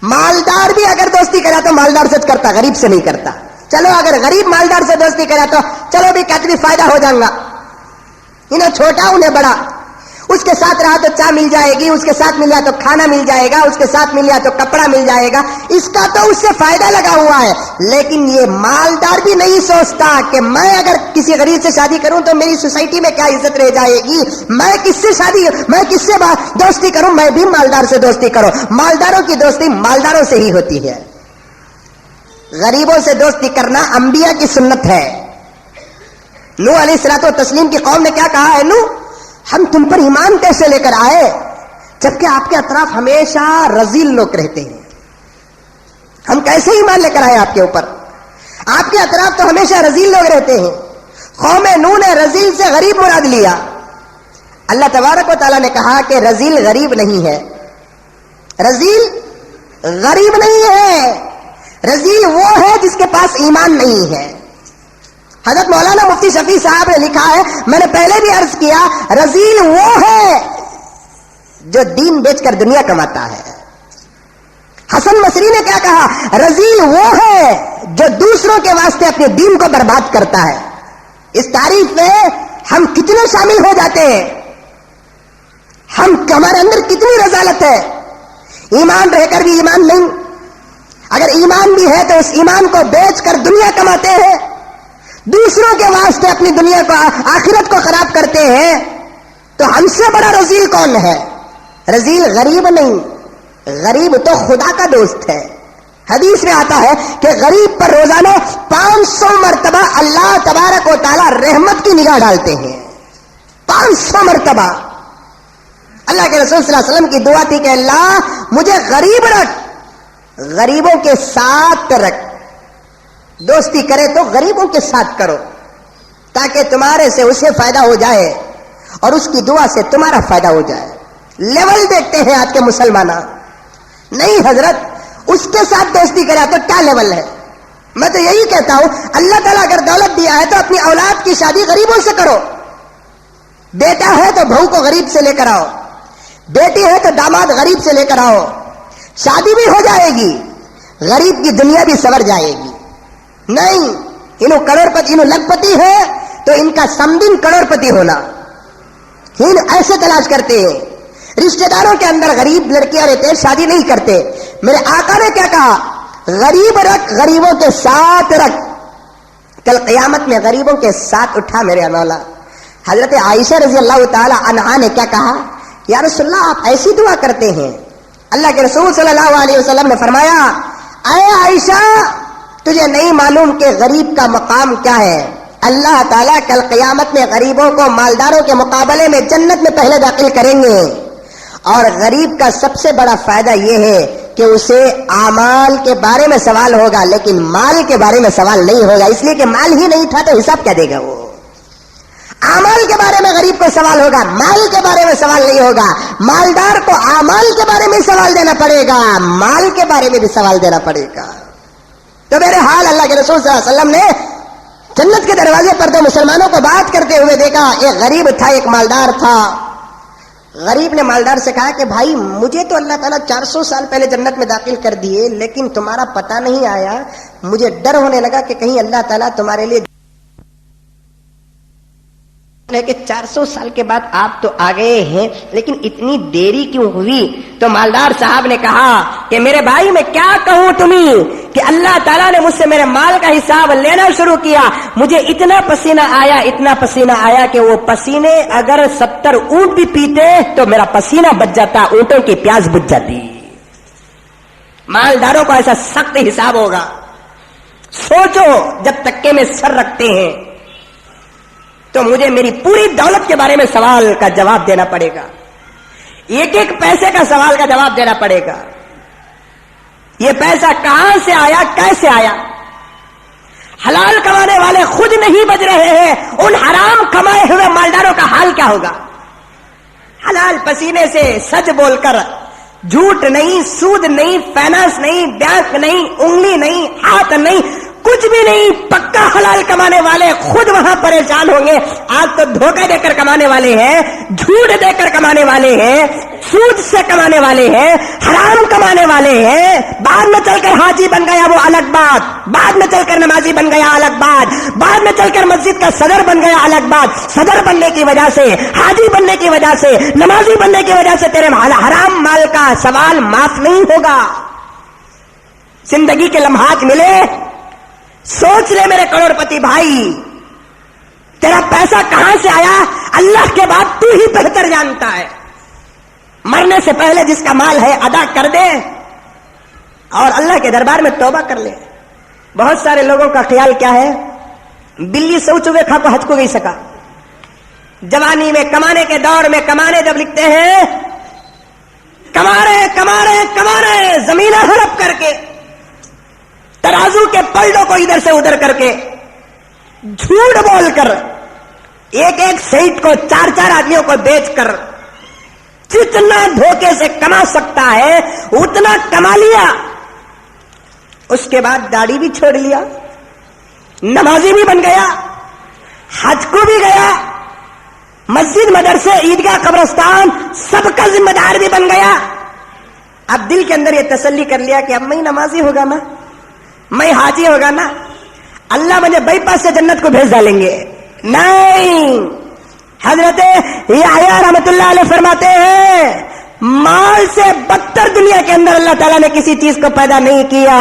مالدار بھی اگر دوستی کرا تو مالدار سے کرتا, غریب سے نہیں کرتا. چلو اگر غریب مالدار سے دوستی کرا تو چلو بھی کتنی فائدہ ہو جائے گا, انہیں چھوٹا انہیں بڑا. اس کے ساتھ رہا تو چائے مل جائے گی, اس کے ساتھ مل جائے تو کھانا مل جائے گا, اس کے ساتھ مل جائے تو کپڑا مل جائے گا, اس کا تو اس سے فائدہ لگا ہوا ہے. لیکن یہ مالدار بھی نہیں سوچتا کہ میں اگر کسی غریب سے شادی کروں تو میری سوسائٹی میں کیا عزت رہ جائے گی, میں کس سے دوستی کروں, میں بھی مالدار سے دوستی کروں. مالداروں کی دوستی مالداروں سے ہی ہوتی ہے. غریبوں سے دوستی کرنا انبیاء کی سنت ہے. نوح علیہ الصلوۃ والتسلیم کی قوم نے کیا کہا ہے؟ نوح ہم تم پر ایمان کیسے لے کر آئے جبکہ آپ کے اطراف ہمیشہ رذیل لوگ رہتے ہیں. ہم کیسے ایمان لے کر آئے آپ کے اوپر؟ آپ کے اطراف تو ہمیشہ رذیل لوگ رہتے ہیں. قوم نوح نے رذیل سے غریب مراد لیا. اللہ تبارک و تعالیٰ نے کہا کہ رذیل غریب نہیں ہے. رذیل غریب نہیں ہے, رذیل وہ ہے جس کے پاس ایمان نہیں ہے. حضرت مولانا مفتی شفیع صاحب نے لکھا ہے, میں نے پہلے بھی عرض کیا, رذیل وہ ہے جو دین بیچ کر دنیا کماتا ہے. حسن بصری نے کیا کہا؟ رذیل وہ ہے جو دوسروں کے واسطے اپنے دین کو برباد کرتا ہے. اس تعریف میں ہم کتنے شامل ہو جاتے ہیں, ہمارے اندر کتنی رذالت ہے. ایمان رہ کر بھی ایمان نہیں, اگر ایمان بھی ہے تو اس ایمان کو بیچ کر دنیا کماتے ہیں, دوسروں کے واسطے اپنی دنیا کو آخرت کو خراب کرتے ہیں. تو ہم سے بڑا رذیل کون ہے؟ رذیل غریب نہیں, غریب تو خدا کا دوست ہے. حدیث میں آتا ہے کہ غریب پر روزانہ 500 مرتبہ اللہ تبارک و تعالی رحمت کی نگاہ ڈالتے ہیں. 500 مرتبہ. اللہ کے رسول صلی اللہ علیہ وسلم کی دعا تھی کہ اللہ مجھے غریب رکھ, غریبوں کے ساتھ رکھ. دوستی کرے تو غریبوں کے ساتھ کرو تاکہ تمہارے سے اسے فائدہ ہو جائے اور اس کی دعا سے تمہارا فائدہ ہو جائے. لیول دیکھتے ہیں آج کے مسلمان. نہیں حضرت, اس کے ساتھ دوستی کرے تو کیا لیول ہے؟ میں تو یہی کہتا ہوں اللہ تعالیٰ اگر دولت دیا ہے تو اپنی اولاد کی شادی غریبوں سے کرو. بیٹا ہے تو بہو کو غریب سے لے کر آؤ, بیٹی ہے تو داماد غریب سے لے کر آؤ. شادی بھی ہو جائے گی, غریب کی دنیا بھی سنور جائے گی. نہیں, انہوں کروڑ پتی, انہوں لکھ پتی ہے تو ان کا سمدن کروڑ پتی ہونا. ایسے تلاش کرتے ہیں. رشتہ داروں کے اندر غریب لڑکیاں رہتے ہیں, شادی نہیں کرتے. میرے آقا نے کیا کہا؟ غریب رکھ, غریبوں کے ساتھ رکھ. کل قیامت میں غریبوں کے ساتھ اٹھا میرے مولا. حضرت عائشہ رضی اللہ تعالی عنہا نے کیا کہا؟ یا رسول اللہ آپ ایسی دعا کرتے ہیں. اللہ کے رسول صلی اللہ علیہ وسلم نے فرمایا, اے عائشہ تجھے نہیں معلوم کہ غریب کا مقام کیا ہے؟ اللہ تعالیٰ کل قیامت میں غریبوں کو مالداروں کے مقابلے میں جنت میں پہلے داخل کریں گے. اور غریب کا سب سے بڑا فائدہ یہ ہے کہ اسے اعمال کے بارے میں سوال ہوگا, لیکن مال کے بارے میں سوال نہیں ہوگا, اس لیے کہ مال ہی نہیں تھا تو حساب کیا دے گا وہ. اعمال کے بارے میں غریب کو سوال ہوگا, مال کے بارے میں سوال نہیں ہوگا. مالدار کو اعمال کے بارے میں سوال دینا پڑے گا, مال کے بارے میں بھی سوال دینا پڑے گا. تو میرے حال اللہ کے رسول صلی اللہ علیہ وسلم نے جنت کے دروازے پر دو مسلمانوں کو بات کرتے ہوئے دیکھا. ایک غریب تھا, ایک مالدار تھا. غریب نے مالدار سے کہا کہ بھائی مجھے تو اللہ تعالیٰ 400 سال پہلے جنت میں داخل کر دیے, لیکن تمہارا پتہ نہیں آیا. مجھے ڈر ہونے لگا کہ کہیں اللہ تعالیٰ تمہارے لیے کہ 400 سال کے بعد آپ تو آ گئے ہیں, لیکن اتنی دیری کیوں ہوئی؟ تو مالدار صاحب نے کہا کہ میرے بھائی میں کیا کہوں تمہیں کہ اللہ تعالیٰ نے مجھ سے میرے مال کا حساب لینا شروع کیا. مجھے اتنا پسینہ آیا کہ وہ پسینے اگر 70 اونٹ بھی پیتے تو میرا پسینہ بچ جاتا, اونٹوں کی پیاس بجھ جاتی. مالداروں کو ایسا سخت حساب ہوگا. سوچو جب تکے میں سر رکھتے ہیں تو مجھے میری پوری دولت کے بارے میں سوال کا جواب دینا پڑے گا, ایک ایک پیسے کا سوال کا جواب دینا پڑے گا. یہ پیسہ کہاں سے آیا, کیسے آیا؟ حلال کمانے والے خود نہیں بچ رہے ہیں, ان حرام کمائے ہوئے مالداروں کا حال کیا ہوگا؟ حلال پسینے سے سچ بول کر, جھوٹ نہیں, سود نہیں, فائنانس نہیں, بینک نہیں, انگلی نہیں, ہاتھ نہیں, کچھ بھی نہیں, پکا حلال کمانے والے خود وہاں پریشان ہوں گے. آج تو دھوکہ دے کر کمانے والے ہیں, جھوٹ دے کر کمانے والے ہیں, سود سے کمانے والے ہیں, حرام کمانے والے ہیں. بعد میں چل کر حاجی بن گیا وہ الگ بات, بعد میں چل کر نمازی بن گیا الگ بات, بعد میں چل کر مسجد کا صدر بن گیا الگ بات. صدر بننے کی وجہ سے, حاجی بننے کی وجہ سے, نمازی بننے کی وجہ سے تیرے حرام مال کا سوال معاف نہیں ہوگا. زندگی کے لمحات ملے, سوچ لے میرے کروڑ پتی بھائی, تیرا پیسہ کہاں سے آیا اللہ کے بعد تو ہی بہتر جانتا ہے. مرنے سے پہلے جس کا مال ہے ادا کر دے اور اللہ کے دربار میں توبہ کر لے. بہت سارے لوگوں کا خیال کیا ہے, بلی سو چوے کھا کو ہچ کو نہیں سکا. جوانی میں کمانے کے دور میں کمانے جب لکھتے ہیں, کما رہے زمینیں ہڑپ کر کے, ترازو کے پلڑوں کو ادھر سے ادھر کر کے, جھوٹ بول کر, ایک ایک سیٹ کو 4 آدمیوں کو بیچ کر جتنا دھوکے سے کما سکتا ہے اتنا کما لیا. اس کے بعد داڑھی بھی چھوڑ لیا, نمازی بھی بن گیا, حج کو بھی گیا, مسجد، مدرسے، عیدگاہ، قبرستان سب کا ذمہ دار بھی بن گیا. اب دل کے اندر یہ تسلی کر لیا کہ اب میں نمازی ہوگا نا، میں حاجی ہوگا نا، اللہ مجھے بائی پاس سے جنت کو بھیج ڈالیں گے. نہیں، حضرت یحییٰ رحمۃ اللہ علیہ فرماتے ہیں مال سے بدتر دنیا کے اندر اللہ تعالیٰ نے کسی چیز کو پیدا نہیں کیا.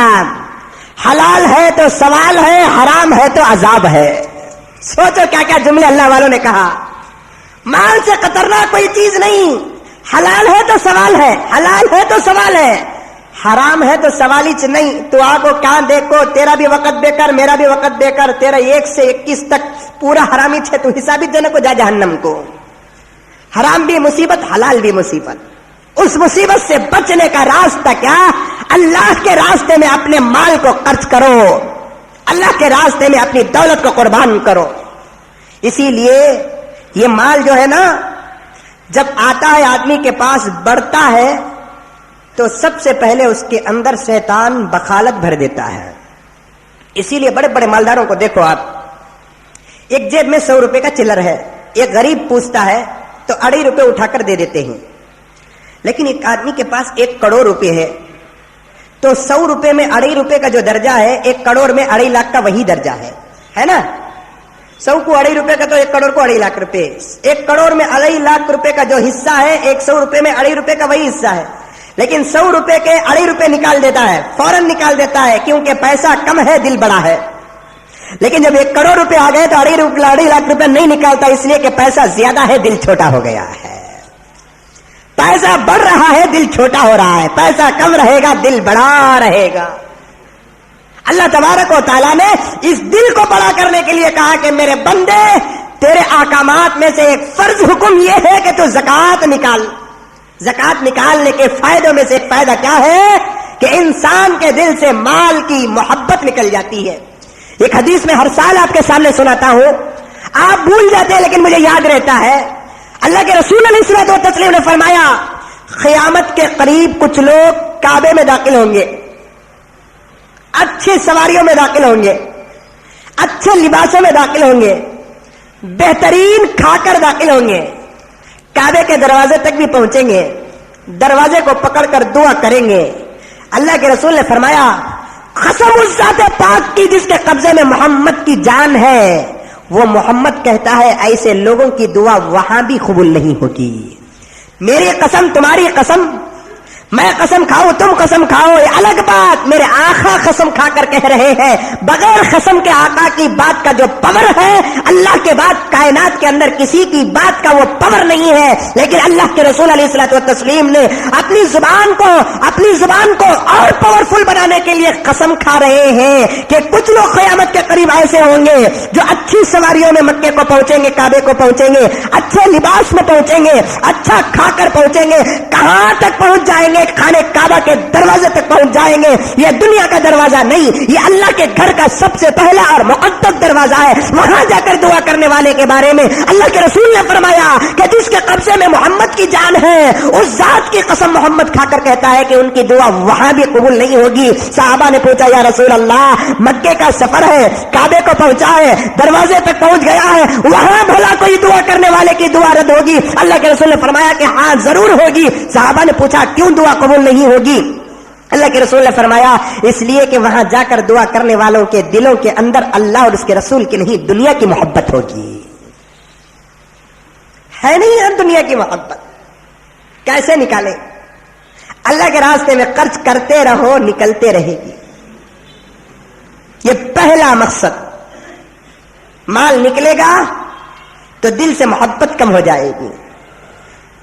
حلال ہے تو سوال ہے، حرام ہے تو عذاب ہے. سوچو کیا کیا جملے اللہ والوں نے کہا. مال سے خطرناک کوئی چیز نہیں. حلال ہے تو سوال ہے، حلال ہے تو سوال ہے، حرام ہے تو سوال ہی نہیں. تو آگو کان دیکھو، تیرا بھی وقت بے کر، میرا بھی وقت بے کر. تیرا 1 سے 21 تک پورا حرامی ہے، تو حسابی دینے کو جا جہنم کو. حرام بھی مصیبت، حلال بھی مصیبت. اس مصیبت سے بچنے کا راستہ کیا؟ اللہ کے راستے میں اپنے مال کو خرچ کرو، اللہ کے راستے میں اپنی دولت کو قربان کرو. اسی لیے یہ مال جو ہے نا، جب آتا ہے آدمی کے پاس، بڑھتا ہے تو سب سے پہلے اس کے اندر شیطان بخالت بھر دیتا ہے. اسی لیے بڑے بڑے مالداروں کو دیکھو آپ، ایک جیب میں 100 روپے کا چلر ہے، ایک غریب پوچھتا ہے تو 2.5 روپے اٹھا کر دے دیتے ہیں. لیکن ایک آدمی کے پاس 1 کروڑ روپے ہے تو 100 روپے میں 2.5 روپے کا جو درجہ ہے، 1 کروڑ میں 2.5 لاکھ کا وہی درجہ ہے نا. 100 کو 2.5 روپے کا تو 1 کروڑ کو 2.5 لاکھ روپے. 1 کروڑ میں 2.5 لاکھ روپے کا جو حصہ ہے، 100 روپے میں 2.5 روپے کا وہی حصہ ہے. لیکن 100 روپے کے 2.5 روپے نکال دیتا ہے، فوراً نکال دیتا ہے، کیونکہ پیسہ کم ہے، دل بڑا ہے. لیکن جب 1 کروڑ روپے آ گئے تو 2.5 لاکھ روپے نہیں نکالتا، اس لیے کہ پیسہ زیادہ ہے، دل چھوٹا ہو گیا ہے. پیسہ بڑھ رہا ہے، دل چھوٹا ہو رہا ہے. پیسہ کم رہے گا، دل بڑا رہے گا. اللہ تبارک و تعالیٰ نے اس دل کو بڑا کرنے کے لیے کہا کہ میرے بندے، تیرے احکامات میں سے ایک فرض حکم یہ ہے کہ تو زکوٰۃ نکال. زکوٰۃ نکالنے کے فائدوں میں سے ایک فائدہ کیا ہے کہ انسان کے دل سے مال کی محبت نکل جاتی ہے. ایک حدیث میں ہر سال آپ کے سامنے سناتا ہوں، آپ بھول جاتے ہیں لیکن مجھے یاد رہتا ہے. اللہ کے رسول علیہ الصلوۃ والتسلیم نے فرمایا قیامت کے قریب کچھ لوگ کعبے میں داخل ہوں گے، اچھی سواریوں میں داخل ہوں گے، اچھے لباسوں میں داخل ہوں گے، بہترین کھا کر داخل ہوں گے، کعبے کے دروازے تک بھی پہنچیں گے، دروازے کو پکڑ کر دعا کریں گے. اللہ کے رسول نے فرمایا قسم اس ذات پاک کی جس کے قبضے میں محمد کی جان ہے، وہ محمد کہتا ہے ایسے لوگوں کی دعا وہاں بھی قبول نہیں ہوگی. میری قسم، تمہاری قسم، میں قسم کھاؤں، تم قسم کھاؤ، یہ الگ بات. میرے آقا قسم کھا کر کہہ رہے ہیں، بغیر قسم کے آقا کی بات کا جو پاور ہے، اللہ کے بعد کائنات کے اندر کسی کی بات کا وہ پاور نہیں ہے. لیکن اللہ کے رسول علیہ الصلوۃ والتسلیم نے اپنی زبان کو اور پاورفل بنانے کے لیے قسم کھا رہے ہیں کہ کچھ لوگ قیامت کے قریب ایسے ہوں گے جو اچھی سواریوں میں مکے کو پہنچیں گے، کعبے کو پہنچیں گے، اچھے لباس میں پہنچیں گے، اچھا کھا کر پہنچیں گے. کہاں تک پہنچ جائیں گے؟ خانے کعبہ کے دروازے تک پہنچ جائیں گے. یہ دنیا کا دروازہ نہیں، یہ اللہ کے گھر کا سب سے پہلا اور مقدس دروازہ ہے. وہاں جا کر دعا کرنے والے کے بارے میں اللہ کے رسول نے فرمایا کہ جس کے قبضے میں محمد کی جان ہے، اس ذات کی قسم محمد کھا کر کہتا ہے کہ ان کی دعا وہاں بھی قبول نہیں ہوگی. صحابہ نے پوچھا یا رسول اللہ، مکے کا سفر ہے، کعبے کو پہنچا ہے، دروازے تک پہنچ گیا ہے، وہاں بھلا کوئی دعا کرنے والے کی دعا رد ہوگی؟ اللہ کے رسول نے فرمایا کہ ہاں ضرور ہوگی. صحابہ نے پوچھا کیوں دعا قبول نہیں ہوگی؟ اللہ کے رسول نے فرمایا اس لیے کہ وہاں جا کر دعا کرنے والوں کے دلوں کے اندر اللہ اور اس کے رسول کی نہیں، دنیا کی محبت ہوگی. ہے نہیں ہے دنیا کی محبت. کیسے نکالے؟ اللہ کے راستے میں خرچ کرتے رہو، نکلتے رہے گی. یہ پہلا مقصد. مال نکلے گا تو دل سے محبت کم ہو جائے گی.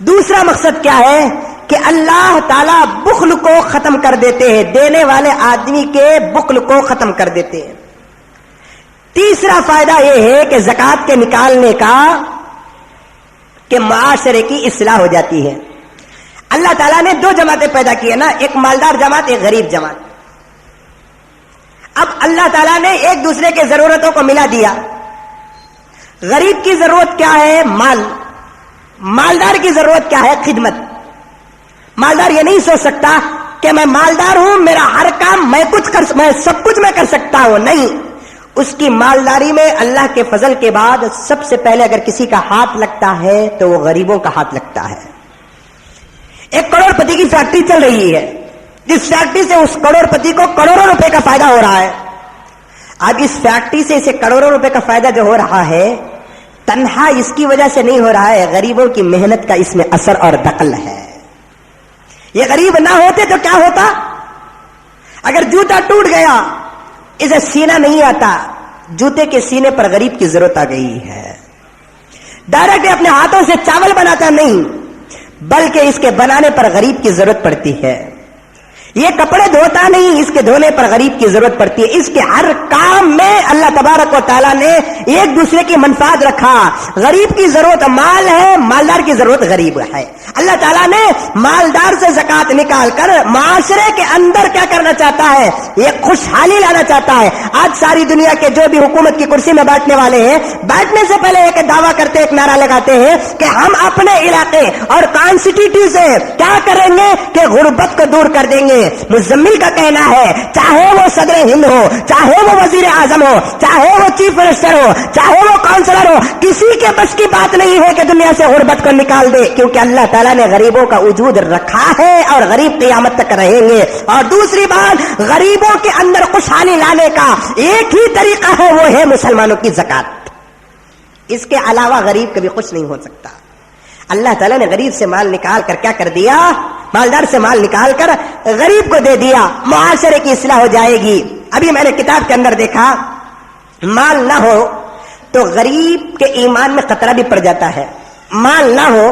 دوسرا مقصد کیا ہے کہ اللہ تعالیٰ بخل کو ختم کر دیتے ہیں، دینے والے آدمی کے بخل کو ختم کر دیتے ہیں. تیسرا فائدہ یہ ہے کہ زکوٰۃ کے نکالنے کا کہ معاشرے کی اصلاح ہو جاتی ہے. اللہ تعالیٰ نے 2 جماعتیں پیدا کی ہے نا، ایک مالدار جماعت، ایک غریب جماعت. اب اللہ تعالیٰ نے ایک دوسرے کے ضرورتوں کو ملا دیا. غریب کی ضرورت کیا ہے؟ مال. مالدار کی ضرورت کیا ہے؟ خدمت. مالدار یہ نہیں سوچ سکتا کہ میں مالدار ہوں، میرا ہر کام میں سب کچھ میں کر سکتا ہوں. نہیں، اس کی مالداری میں اللہ کے فضل کے بعد سب سے پہلے اگر کسی کا ہاتھ لگتا ہے تو وہ غریبوں کا ہاتھ لگتا ہے. ایک کروڑ پتی کی فیکٹری چل رہی ہے، جس فیکٹری سے اس کروڑ پتی کو کروڑوں روپے کا فائدہ ہو رہا ہے. اب اس فیکٹری سے اسے کروڑوں روپے کا فائدہ جو ہو رہا ہے، تنہا اس کی وجہ سے نہیں ہو رہا ہے، غریبوں کی محنت کا اس میں اثر اور دخل ہے. یہ غریب نہ ہوتے تو کیا ہوتا؟ اگر جوتا ٹوٹ گیا، اسے سینا نہیں آتا، جوتے کے سینے پر غریب کی ضرورت آ گئی ہے. ڈائریکٹ اپنے ہاتھوں سے چاول بناتا نہیں، بلکہ اس کے بنانے پر غریب کی ضرورت پڑتی ہے. یہ کپڑے دھوتا نہیں، اس کے دھونے پر غریب کی ضرورت پڑتی ہے. اس کے ہر کام میں اللہ تبارک و تعالیٰ نے ایک دوسرے کی منفعت رکھا. غریب کی ضرورت مال ہے، مالدار کی ضرورت غریب ہے. اللہ تعالیٰ نے مالدار سے زکات نکال کر معاشرے کے اندر کیا کرنا چاہتا ہے؟ ایک خوشحالی لانا چاہتا ہے. آج ساری دنیا کے جو بھی حکومت کی کرسی میں بیٹھنے والے ہیں، بیٹھنے سے پہلے ایک دعویٰ کرتے، ایک نعرہ لگاتے ہیں کہ ہم اپنے علاقے اور کانسٹیٹیوٹی سے کیا کریں گے کہ غربت کو دور کر دیں گے. مزمل کا کہنا ہے چاہے وہ صدر ہند ہو، چاہے وہ وزیر اعظم ہو، چاہے وہ چیف منسٹر ہو، چاہے وہ کاؤنسلر ہو، کسی کے بس کی بات نہیں ہے کہ دنیا سے غربت کو نکال دے، کیونکہ اللہ تعالیٰ نے غریبوں کا وجود رکھا ہے اور غریب قیامت تک رہیں گے. اور دوسری بات، غریبوں کے اندر خوشحالی لانے کا ایک ہی طریقہ ہے، وہ ہے مسلمانوں کی زکات. اس کے علاوہ غریب کبھی خوش نہیں ہو سکتا. اللہ تعالیٰ نے غریب سے مال نکال کر کیا کر دیا؟ مالدار سے مال نکال کر غریب کو دے دیا. معاشرے کی اصلاح ہو جائے گی. ابھی میں نے کتاب کے اندر دیکھا، مال نہ ہو تو غریب کے ایمان میں خطرہ بھی پڑ جاتا ہے. مال نہ ہو،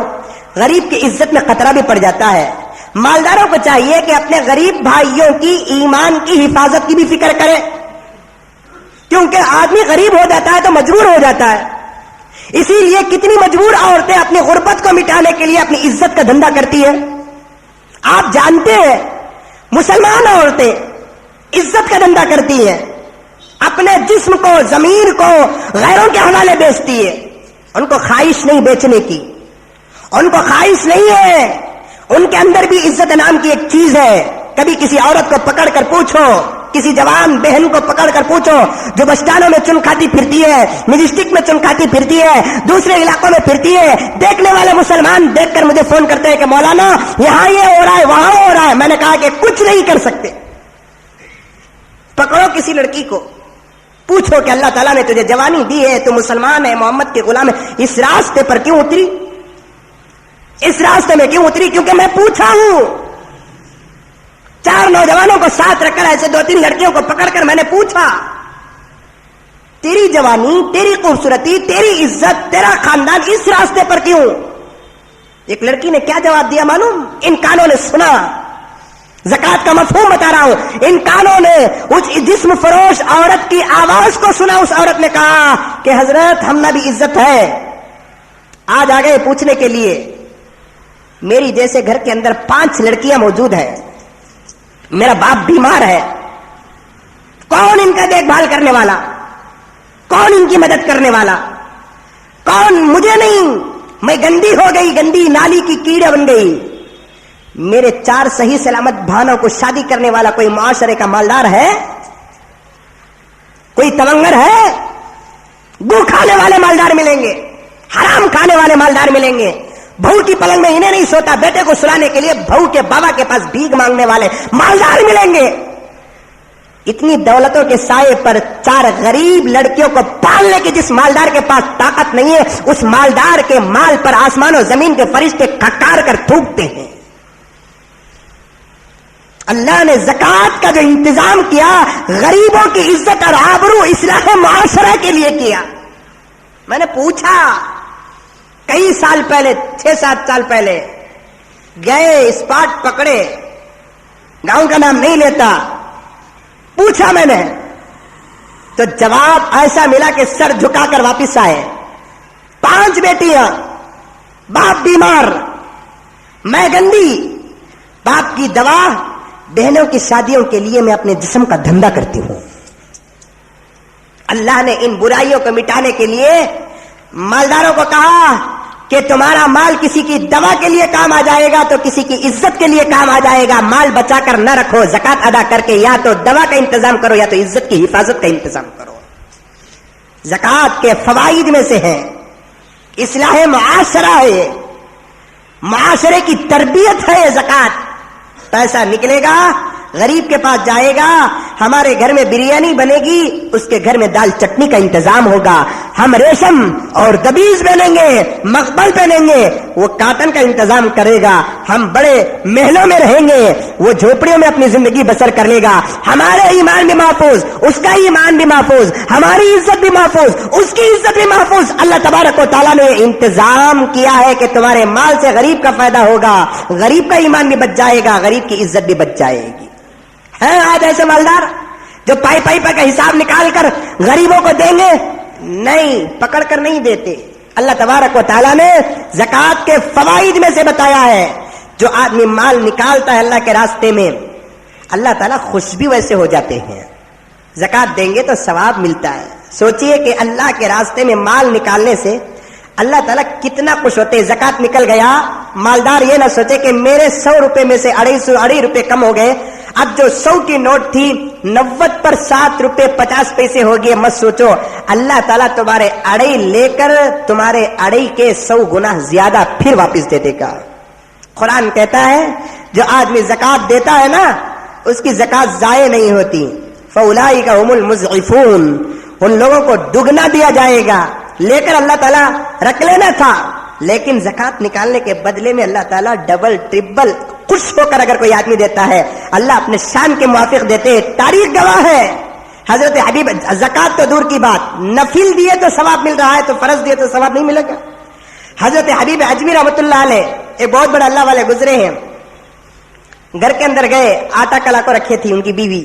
غریب کی عزت میں خطرہ بھی پڑ جاتا ہے. مالداروں کو چاہیے کہ اپنے غریب بھائیوں کی ایمان کی حفاظت کی بھی فکر کرے، کیونکہ آدمی غریب ہو جاتا ہے تو مجبور ہو جاتا ہے. اسی لیے کتنی مجبور عورتیں اپنی غربت کو مٹانے کے لیے اپنی عزت کا دھندا کرتی ہیں. آپ جانتے ہیں مسلمان عورتیں عزت کا دھندا کرتی ہیں، اپنے جسم کو، ضمیر کو غیروں کے حوالے بیچتی ہے. ان کو خواہش نہیں بیچنے کی، ان کو خواہش نہیں ہے. ان کے اندر بھی عزت نام کی ایک چیز ہے. کبھی کسی عورت کو پکڑ کر پوچھو، کسی جوان بہن کو پکڑ کر پوچھو جو بسٹانوں میں چن کھاتی پھرتی ہے، مجسٹک میں چن کھاتی پھرتی ہے، دوسرے علاقوں میں پھرتی ہے، دیکھنے والے مسلمان دیکھ کر مجھے فون کرتے ہیں کہ مولانا یہاں یہ ہو رہا ہے، وہاں ہو رہا ہے. میں نے کہا کہ کچھ نہیں کر سکتے. پکڑو کسی لڑکی کو، پوچھو کہ اللہ تعالیٰ نے تجھے جوانی دی ہے، تو مسلمان ہے، محمد کے غلام ہے، اس راستے پر کیوں اتری؟ اس راستے میں کیوں اتری؟ کیونکہ میں پوچھا ہوں. 4 نوجوانوں کو ساتھ رکھ کر ایسے 2-3 لڑکیوں کو پکڑ کر میں نے پوچھا، تیری جوانی، تیری خوبصورتی، تیری عزت، تیرا خاندان اس راستے پر کیوں؟ ایک لڑکی نے کیا جواب دیا معلوم؟ ان کانوں نے سنا. زکات کا مفہوم بتا رہا ہوں. ان کانوں نے اس جسم فروش عورت کی آواز کو سنا. اس عورت نے کہا کہ حضرت ہم نہ بھی عزت ہے. آج آ گئے پوچھنے کے لیے. میری جیسے گھر کے اندر 5 لڑکیاں موجود ہیں، میرا باپ بیمار ہے، کون ان کا دیکھ بھال کرنے والا؟ کون ان کی مدد کرنے والا؟ کون؟ مجھے نہیں. میں گندی ہو گئی، گندی نالی کی کیڑے بن گئی. میرے 4 صحیح سلامت بہنوں کو شادی کرنے والا کوئی معاشرے کا مالدار ہے؟ کوئی تمنگر ہے؟ گو کھانے والے مالدار ملیں گے، حرام کھانے والے مالدار ملیں گے. بہو کی پلنگ میں انہیں نہیں سوتا، بیٹے کو سلانے کے لیے بہو کے بابا کے پاس بھیک مانگنے والے مالدار ملیں گے. اتنی دولتوں کے سائے پر 4 غریب لڑکیوں کو پالنے کی جس مالدار کے پاس طاقت نہیں ہے، اس مالدار کے مال پر آسمان و زمین کے فرشتے کھکار کر تھوکتے ہیں. اللہ نے زکات کا جو انتظام کیا، غریبوں کی عزت اور آبرو اصلاح معاشرہ کے لیے کیا. میں نے پوچھا کئی سال پہلے، 6-7 سال پہلے گئے، اسپاٹ پکڑے، گاؤں کا نام نہیں لیتا، پوچھا میں نے تو جواب ایسا ملا کہ سر جھکا کر واپس آئے. 5 بیٹیاں، باپ بیمار، میں گندی، باپ کی دوا، بہنوں کی شادیوں کے لیے میں اپنے جسم کا دھندا کرتی ہوں. اللہ نے ان برائیوں کو مٹانے کے لیے مالداروں کو کہا کہ تمہارا مال کسی کی دوا کے لیے کام آ جائے گا تو کسی کی عزت کے لیے کام آ جائے گا. مال بچا کر نہ رکھو، زکات ادا کر کے یا تو دوا کا انتظام کرو یا تو عزت کی حفاظت کا انتظام کرو. زکات کے فوائد میں سے ہے اصلاح معاشرہ ہے، معاشرے کی تربیت ہے یہ زکات. پیسہ نکلے گا غریب کے پاس جائے گا، ہمارے گھر میں بریانی بنے گی، اس کے گھر میں دال چٹنی کا انتظام ہوگا، ہم ریشم اور دبیز پہنیں گے، مقبل پہنیں گے، وہ کاٹن کا انتظام کرے گا، ہم بڑے محلوں میں رہیں گے، وہ جھوپڑیوں میں اپنی زندگی بسر کر لے گا. ہمارا ایمان بھی محفوظ، اس کا ایمان بھی محفوظ، ہماری عزت بھی محفوظ، اس کی عزت بھی محفوظ. اللہ تبارک و تعالیٰ نے انتظام کیا ہے کہ تمہارے مال سے غریب کا فائدہ ہوگا، غریب کا ایمان بھی بچ جائے گا، غریب کی عزت بھی بچ جائے گی. ہیں آج ایسے مالدار جو پائی پائی کا حساب نکال کر غریبوں کو دیں گے؟ نہیں، پکڑ کر نہیں دیتے. اللہ تبارک و تعالیٰ نے زکات کے فوائد میں سے بتایا ہے جو آدمی مال نکالتا ہے اللہ کے راستے میں، اللہ تعالیٰ خوش بھی ویسے ہو جاتے ہیں. زکات دیں گے تو ثواب ملتا ہے. سوچئے کہ اللہ کے راستے میں مال نکالنے سے اللہ تعالیٰ کتنا خوش ہوتے ہیں. زکات نکل گیا، مالدار یہ نہ سوچے کہ میرے 100 روپے میں سے 250 روپے کم ہو گئے، اب جو 100 کی نوٹ تھی 90 پر 7 روپے 50 پیسے ہو گئے. مت سوچو، اللہ تعالیٰ تمہارے اڑائی لے کر تمہارے اڑائی کے 100 گنا زیادہ پھر واپس دے دے گا. قرآن کہتا ہے جو آدمی زکات دیتا ہے نا اس کی زکات ضائع نہیں ہوتی. فَأُولَٰئِكَ هُمُ الْمُضْعِفُونَ، ان لوگوں کو دگنا دیا جائے گا. لے کر اللہ تعالیٰ رکھ لینا تھا، لیکن زکات نکالنے کے بدلے میں اللہ تعالیٰ ڈبل ٹرپل خوش ہو کر اگر کوئی آدمی دیتا ہے اللہ اپنے شان کے موافق دیتے ہیں. تاریخ گواہ ہے. حضرت حبیب، زکات تو دور کی بات، نفل دیے تو ثواب مل رہا ہے تو فرض دیے تو ثواب نہیں ملے گا. حضرت حبیب اجمی رحمۃ اللہ علیہ ایک بہت بڑا اللہ والے گزرے ہیں. گھر کے اندر گئے، آٹا کلا کو رکھے تھی ان کی بیوی.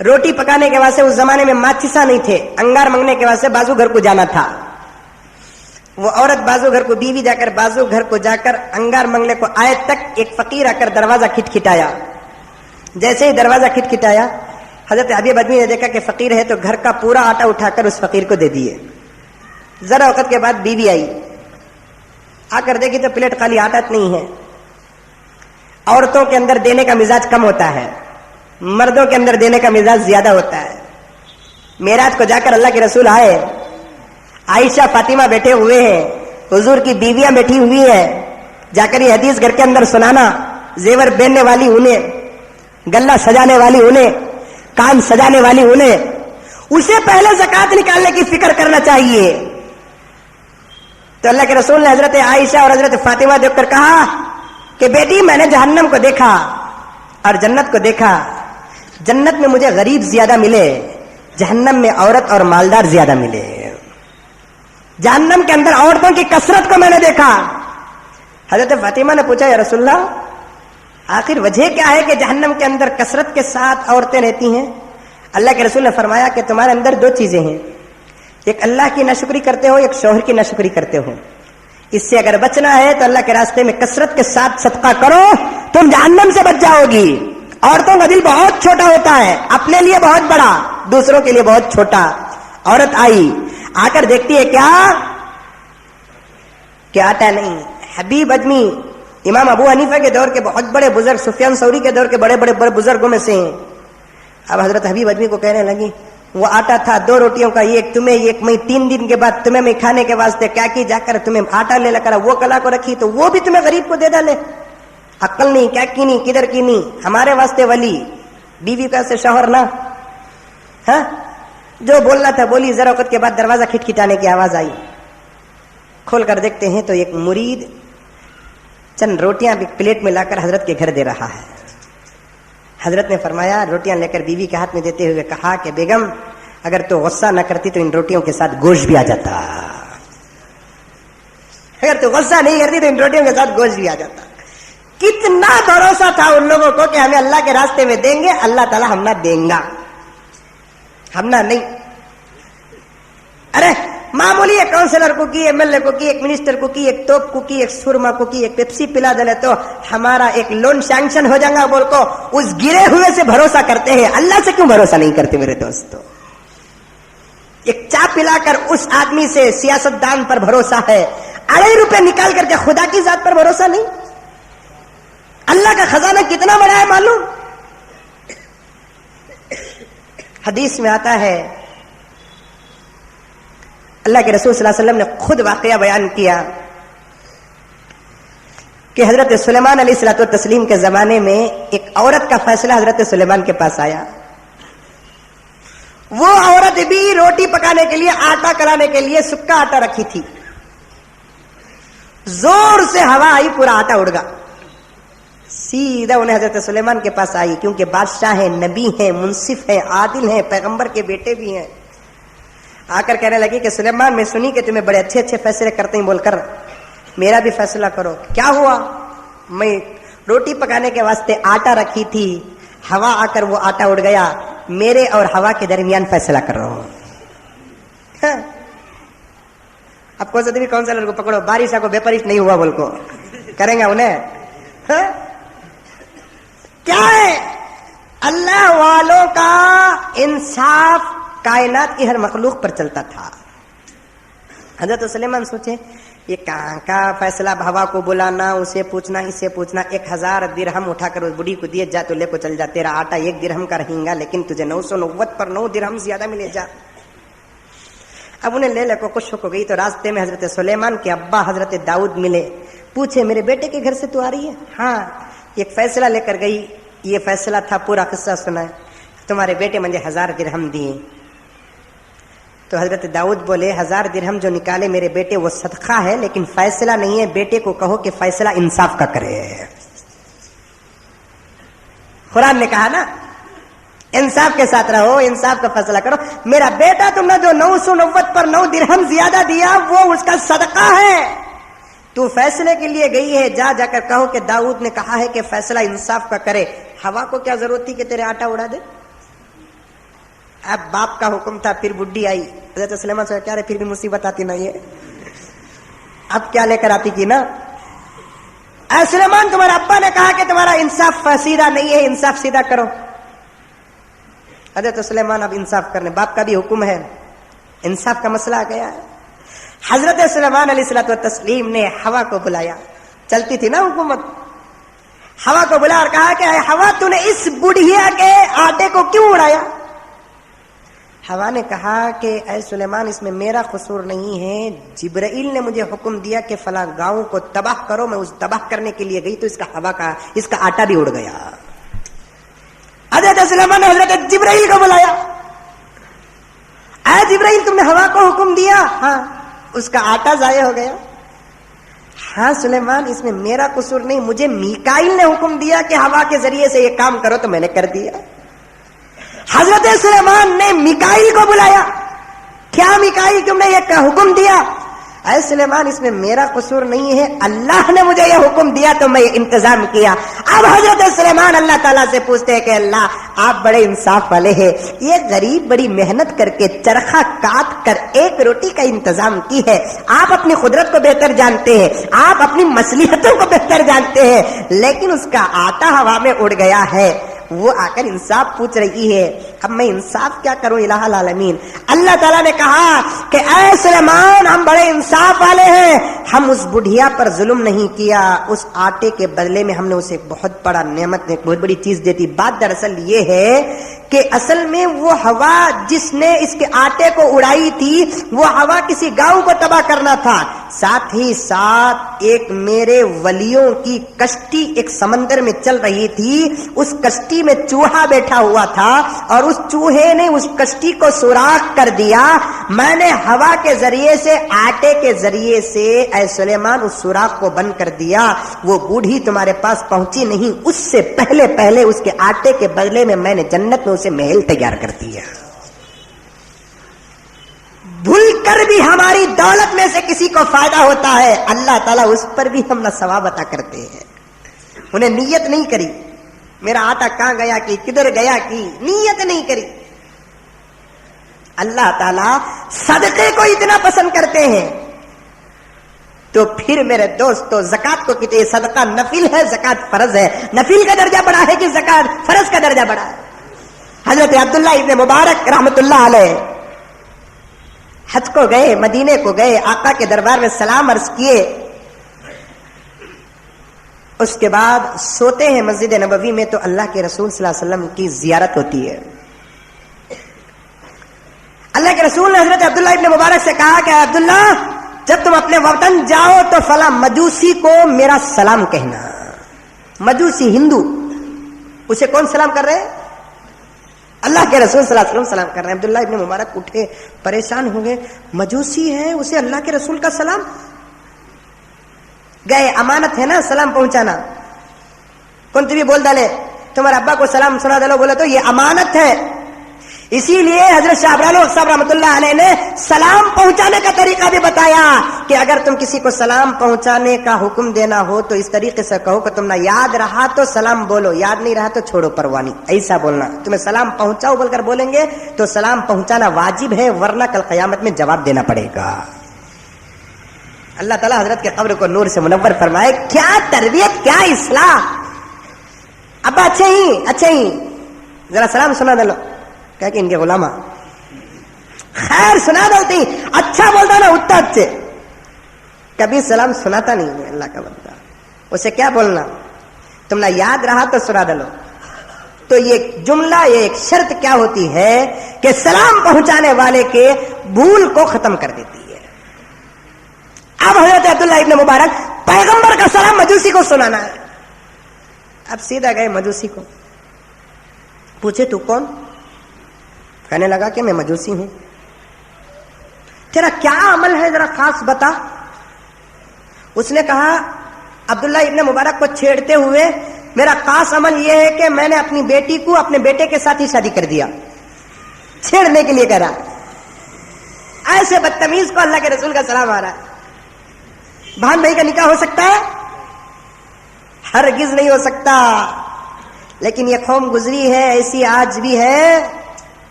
روٹی پکانے کے واسطے اس زمانے میں ماچسا نہیں تھے، انگار منگنے کے واسطے بازو گھر کو جانا تھا. وہ عورت بازو گھر کو، بیوی جا کر بازو گھر کو جا کر انگار منگنے کو آئے تک ایک فقیر آ کر دروازہ کھٹکھٹایا. جیسے ہی دروازہ کھٹکھٹایا حضرت حبیب ادمی نے دیکھا کہ فقیر ہے تو گھر کا پورا آٹا اٹھا کر اس فقیر کو دے دیے. ذرا وقت کے بعد بیوی آئی، آ کر دیکھی تو پلیٹ خالی، آٹا نہیں ہے. عورتوں کے اندر دینے کا مزاج کم ہوتا ہے، مردوں کے اندر دینے کا مزاج زیادہ ہوتا ہے. معراج کو جا کر اللہ کے رسول آئے، عائشہ فاطمہ بیٹھے ہوئے ہیں، حضور کی بیویاں بیٹھی ہوئی ہیں. جا کر یہ حدیث گھر کے اندر سنانا، زیور پہننے والی انہیں، گلا سجانے والی انہیں، کان سجانے والی انہیں. اسے پہلے زکات نکالنے کی فکر کرنا چاہیے. تو اللہ کے رسول نے حضرت عائشہ اور حضرت فاطمہ دیکھ کر کہا کہ بیٹی میں نے جہنم کو دیکھا اور جنت کو دیکھا. جنت میں مجھے غریب زیادہ ملے، جہنم میں عورت اور مالدار زیادہ ملے. جہنم کے اندر عورتوں کی کثرت کو میں نے دیکھا. حضرت فاطمہ نے پوچھا یا رسول اللہ آخر وجہ کیا ہے کہ جہنم کے اندر کثرت کے ساتھ عورتیں رہتی ہیں؟ اللہ کے رسول نے فرمایا کہ تمہارے اندر 2 چیزیں ہیں، ایک اللہ کی ناشکری کرتے ہو، ایک شوہر کی ناشکری کرتے ہو. اس سے اگر بچنا ہے تو اللہ کے راستے میں کثرت کے ساتھ صدقہ کرو، تم جہنم سے بچ جاؤ گی. عورتوں کا دل بہت چھوٹا ہوتا ہے، اپنے لیے بہت بڑا، دوسروں کے لیے بہت چھوٹا. عورت آئی، آ کر دیکھتی ہے کیا آٹا نہیں. حبیب ادمی امام ابو حنیفہ کے دور کے بہت بڑے بزرگ، سفیان ثوری کے دور کے بڑے بڑے بزرگوں میں سے ہیں. اب حضرت حبیب ادمی کو کہنے لگی وہ آٹا تھا 2 روٹیوں کا، ایک تمہیں ایک میں، 3 دن کے بعد تمہیں میں کھانے کے واسطے کیا کی جا کر تمہیں آٹا لے کر وہ کلا کو رکھی تو وہ بھی تمہیں غریب کو دے ڈالے. عقل نہیں، کیا کی نہیں، کدھر کی نہیں. ہمارے واسطے ولی، بیوی کا سے شوہر نہ. ہاں جو بولنا تھا بولی. ذرا وقت کے بعد دروازہ کھٹکھٹانے کی آواز آئی. کھول کر دیکھتے ہیں تو ایک مرید چند روٹیاں بھی پلیٹ میں لا کر حضرت کے گھر دے رہا ہے. حضرت نے فرمایا، روٹیاں لے کر بیوی کے ہاتھ میں دیتے ہوئے کہا کہ بیگم اگر تو غصہ نہ کرتی تو ان روٹیوں کے ساتھ گوشت بھی آ جاتا. اگر تو غصہ نہیں کرتی تو ان روٹیوں کے ساتھ گوشت بھی آ جاتا. کتنا بھروسہ تھا ان لوگوں کو کہ ہمیں اللہ کے راستے میں دیں گے، اللہ تعالیٰ ہم نہ دیں گا، ہم نہ نہیں. ارے معمولی ایک کاؤنسلر کو کی، ایم ایل اے کو کی، ایک منسٹر کو کی، ایک توپ کو کی، ایک سرما کو کی، ایک پیپسی پلا دے تو ہمارا ایک لون سینکشن ہو جائے گا بول کو اس گرے ہوئے سے بھروسہ کرتے ہیں. اللہ سے کیوں بھروسہ نہیں کرتے میرے دوستو؟ ایک چا پلا کر اس آدمی سے سیاست دان پر بھروسہ ہے، 2.5 روپے نکال کر کے خدا کی ذات پر بھروسہ نہیں. اللہ کا خزانہ کتنا بڑا ہے معلوم؟ حدیث میں آتا ہے اللہ کے رسول صلی اللہ علیہ وسلم نے خود واقعہ بیان کیا کہ حضرت سلیمان علیہ الصلوۃ والتسلیم کے زمانے میں ایک عورت کا فیصلہ حضرت سلیمان کے پاس آیا. وہ عورت بھی روٹی پکانے کے لیے آٹا کرانے کے لیے سکا آٹا رکھی تھی. زور سے ہوا آئی, پورا آٹا اڑ گا, سیدھا انہیں حضرت سلیمان کے پاس آئی, کیونکہ بادشاہ ہیں, نبی ہیں, منصف ہیں, عادل ہیں, پیغمبر کے بیٹے بھی ہیں. آ کر کہنے لگی کہ سلیمان میں سنی کہ تمہیں بڑے اچھے اچھے فیصلے کرتے ہیں, بول کر میرا بھی فیصلہ کرو. کیا ہوا؟ میں روٹی پکانے کے واسطے آٹا رکھی تھی, ہوا آ کر وہ آٹا اڑ گیا, میرے اور ہوا کے درمیان فیصلہ کر رہا ہوں. اب کون سا لڑکوں پکڑو, بارش کو بے پرش نہیں ہوا بول کو کریں گے انہیں. کیا ہے اللہ والوں کا انصاف کائنات کی ہر مخلوق پر چلتا تھا. حضرت سلیمان سوچے یہ کہاں کا فیصلہ, ہوا کو بلانا, اسے پوچھنا, اسے پوچھنا, 1000 درہم اٹھا کر اس بڑھی کو دیے, جا تو لے کو چل جا, تیرا آٹا 1 درہم کا رہیں گا, لیکن تجھے 990 پر 9 درہم زیادہ ملے, جا. اب انہیں لے کو خوش ہو گئی. تو راستے میں حضرت سلیمان کے ابا حضرت داؤد ملے, پوچھے میرے بیٹے کے گھر سے تو آ رہی ہے؟ ہاں. ایک فیصلہ لے کر گئی, یہ فیصلہ تھا, پورا قصہ سنا ہے, تمہارے بیٹے مجھے 1000 درہم دیے. تو حضرت داؤد بولے 1000 درہم جو نکالے میرے بیٹے وہ صدقہ ہے, لیکن فیصلہ نہیں ہے, بیٹے کو کہو کہ فیصلہ انصاف کا کرے. قرآن نے کہا نا انصاف کے ساتھ رہو, انصاف کا فیصلہ کرو. میرا بیٹا تم نے جو 990 پر 9 درہم زیادہ دیا وہ اس کا صدقہ ہے. تو فیصلے کے لیے گئی ہے, جا کر کہو کہ داؤد نے کہا ہے کہ فیصلہ انصاف کا کرے. ہوا کو کیا ضرورت تھی کہ تیرے آٹا اڑا دے؟ اب باپ کا حکم تھا, پھر بڈھی آئی. حضرت سلیمان سے کیا رہے, پھر بھی مصیبت آتی نا, یہ اب کیا لے کر آتی کی نا. اے سلیمان, تمہارا ابا نے کہا کہ تمہارا انصاف سیدھا نہیں ہے, انصاف سیدھا کرو. حضرت سلیمان اب انصاف کرنے, باپ کا بھی حکم ہے, انصاف کا مسئلہ آ گیا ہے. حضرت سلیمان علیہ الصلوۃ والتسلیم نے ہوا کو بلایا, چلتی تھی نا حکومت. ہوا کو بلا اور کہا کہ اے ہوا, تو نے اس بڑھیا کے آٹے کو کیوں اڑایا؟ ہوا نے کہا کہ اے سلیمان, اس میں میرا قصور نہیں ہے, جبرائیل نے مجھے حکم دیا کہ فلاں گاؤں کو تباہ کرو, میں اس تباہ کرنے کے لیے گئی تو اس کا آٹا بھی اڑ گیا. حضرت سلیمان نے حضرت جبرائیل کو بلایا, اے جبرائیل تم نے ہوا کو حکم دیا, ہاں, اس کا آٹا ضائع ہو گیا. ہاں سلیمان, اس میں میرا قصور نہیں, مجھے میکائیل نے حکم دیا کہ ہوا کے ذریعے سے یہ کام کرو تو میں نے کر دیا. حضرت سلیمان نے میکائیل کو بلایا, کیا میکائیل تم نے یہ حکم دیا؟ اے سلیمان, اس میں میرا قصور نہیں ہے, اللہ نے مجھے یہ حکم دیا تو میں یہ انتظام کیا. اب حضرت سلیمان اللہ تعالیٰ سے پوچھتے ہیں کہ اللہ, آپ بڑے انصاف والے ہیں, یہ غریب بڑی محنت کر کے چرخہ کاٹ کر 1 روٹی کا انتظام کی ہے, آپ اپنی قدرت کو بہتر جانتے ہیں, آپ اپنی مصلحتوں کو بہتر جانتے ہیں, لیکن اس کا آٹا ہوا میں اڑ گیا ہے. وہ آ کر انصاف پوچھ رہی ہے, اب میں انصاف کیا کروں الہ العالمین. اللہ تعالیٰ نے کہا کہ اے سلیمان, ہم بڑے انصاف والے ہیں, ہم اس بڑھیا پر ظلم نہیں کیا, اس آٹے کے بدلے میں ہم نے اسے بہت بڑا نعمت, ایک بہت بڑی چیز دیتی. بات دراصل یہ ہے کہ اصل میں وہ ہوا جس نے اس کے آٹے کو اڑائی تھی, وہ ہوا کسی گاؤں کو تباہ کرنا تھا. ساتھ ہی ساتھ ایک میرے ولیوں کی کشتی ایک سمندر میں چل رہی تھی, اس کشتی میں چوہا بیٹھا ہوا تھا اور اس چوہے نے اس کشتی کو سوراخ کر دیا. میں نے ہوا کے ذریعے سے, آٹے کے ذریعے سے اے سلیمان اس سوراخ کو بند کر دیا. وہ بوڑھی تمہارے پاس پہنچی نہیں, اس سے پہلے اس کے آٹے کے بدلے میں میں نے جنت میں اسے محل تیار کر دیا. بھول کر بھی ہماری دولت میں سے کسی کو فائدہ ہوتا ہے, اللہ تعالیٰ اس پر بھی ہم ثواب عطا کرتے ہیں. انہیں نیت نہیں کری میرا آٹا کہاں گیا کی, کدھر گیا کی, نیت نہیں کری. اللہ تعالیٰ صدقے کو اتنا پسند کرتے ہیں تو پھر میرے دوستو زکات کو کتنے, صدقہ نفل ہے, زکات فرض ہے. نفل کا درجہ بڑا ہے کہ زکات فرض کا درجہ بڑا ہے؟ حضرت عبداللہ ابن مبارک رحمت اللہ علیہ حج کو گئے, مدینے کو گئے, آقا کے دربار میں سلام عرض کیے, اس کے بعد سوتے ہیں مسجد نبوی میں تو اللہ کے رسول صلی اللہ علیہ وسلم کی زیارت ہوتی ہے. اللہ کے رسول نے حضرت عبداللہ ابن مبارک سے کہا کہ عبداللہ جب تم اپنے وطن جاؤ تو فلاں مجوسی کو میرا سلام کہنا. مجوسی ہندو، اسے کون سلام کر رہے ہیں؟ اللہ کے رسول صلی اللہ علیہ وسلم سلام کر رہے ہیں. عبداللہ ابن مبارک اٹھے، پریشان ہو گئے، مجوسی ہے اسے اللہ کے رسول کا سلام. گئے، امانت ہے نا سلام پہنچانا. کون تھی بول ڈالے تمہارے ابا کو سلام سنا دلو، بولے تو یہ امانت ہے. اسی لیے حضرت شاہ ابرال صاحب رحمۃ اللہ علیہ نے سلام پہنچانے کا طریقہ بھی بتایا کہ اگر تم کسی کو سلام پہنچانے کا حکم دینا ہو تو اس طریقے سے کہو کہ تم نے یاد رہا تو سلام بولو، یاد نہیں رہا تو چھوڑو پروانی. ایسا بولنا. تمہیں سلام پہنچاؤ بول کر بولیں گے تو سلام پہنچانا واجب ہے، ورنہ کل قیامت میں جواب دینا پڑے گا. اللہ تعالیٰ حضرت کے قبر کو نور سے منور فرمائے. کیا تربیت، کیا اصلاح. ابا اچھے ہی ذرا سلام سنا دلو، کہ ان کے غلامہ خیر سنا دلتی. اچھا بولتا نا اتنا اچھے، کبھی سلام سناتا نہیں ہے اللہ کا بندہ. اسے کیا بولنا، تم نے یاد رہا تو سنا دلو. تو یہ جملہ، یہ ایک شرط کیا ہوتی ہے کہ سلام پہنچانے والے کے بھول کو ختم کر دیتی ہے. اب حضرت عبداللہ ابن مبارک پیغمبر کا سلام مجوسی کو سنانا ہے. اب سیدھا گئے مجوسی کو، پوچھے تو کون؟ کہنے لگا کہ میں مجوسی ہوں. تیرا کیا عمل ہے ذرا خاص بتا. اس نے کہا عبداللہ ابن مبارک کو چھیڑتے ہوئے میرا خاص عمل یہ ہے کہ میں نے اپنی بیٹی کو اپنے بیٹے کے ساتھ ہی شادی کر دیا. چھیڑنے کے لیے کہہ رہا. ایسے بدتمیز کو اللہ کے رسول کا سلام آ رہا ہے. بہن بھائی کا نکاح ہو سکتا ہے؟ ہرگز نہیں ہو سکتا. لیکن یہ قوم گزری ہے، ایسی آج بھی ہے.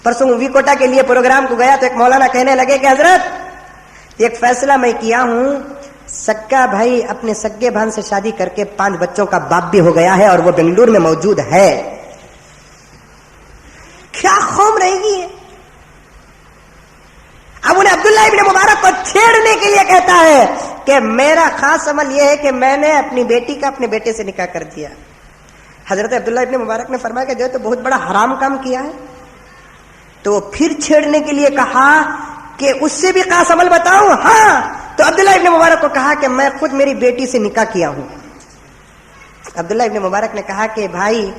پرسوں وی کوٹا کے لیے پروگرام کو گیا تو ایک مولانا کہنے لگے کہ حضرت ایک فیصلہ میں کیا ہوں، سکا بھائی اپنے سگے بہن سے شادی کر کے 5 بچوں کا باپ بھی ہو گیا ہے اور وہ بنگلور میں موجود ہے. کیا قوم رہے گی. اب انہیں عبداللہ ابن مبارک کو چھیڑنے کے لیے کہتا ہے کہ میرا خاص عمل یہ ہے کہ میں نے اپنی بیٹی کا اپنے بیٹے سے نکاح کر دیا. حضرت عبداللہ ابن مبارک نے فرمایا کہ جو تو بہت بڑا حرام کام کیا ہے. تو پھر چھیڑنے کے لیے کہا کہ اس سے بھی خاص عمل بتاؤں. ہاں. تو عبداللہ ابن مبارک کو کہا کہ میں خود میری بیٹی سے نکاح کیا ہوں. عبداللہ ابن مبارک نے کہا کہ بھائی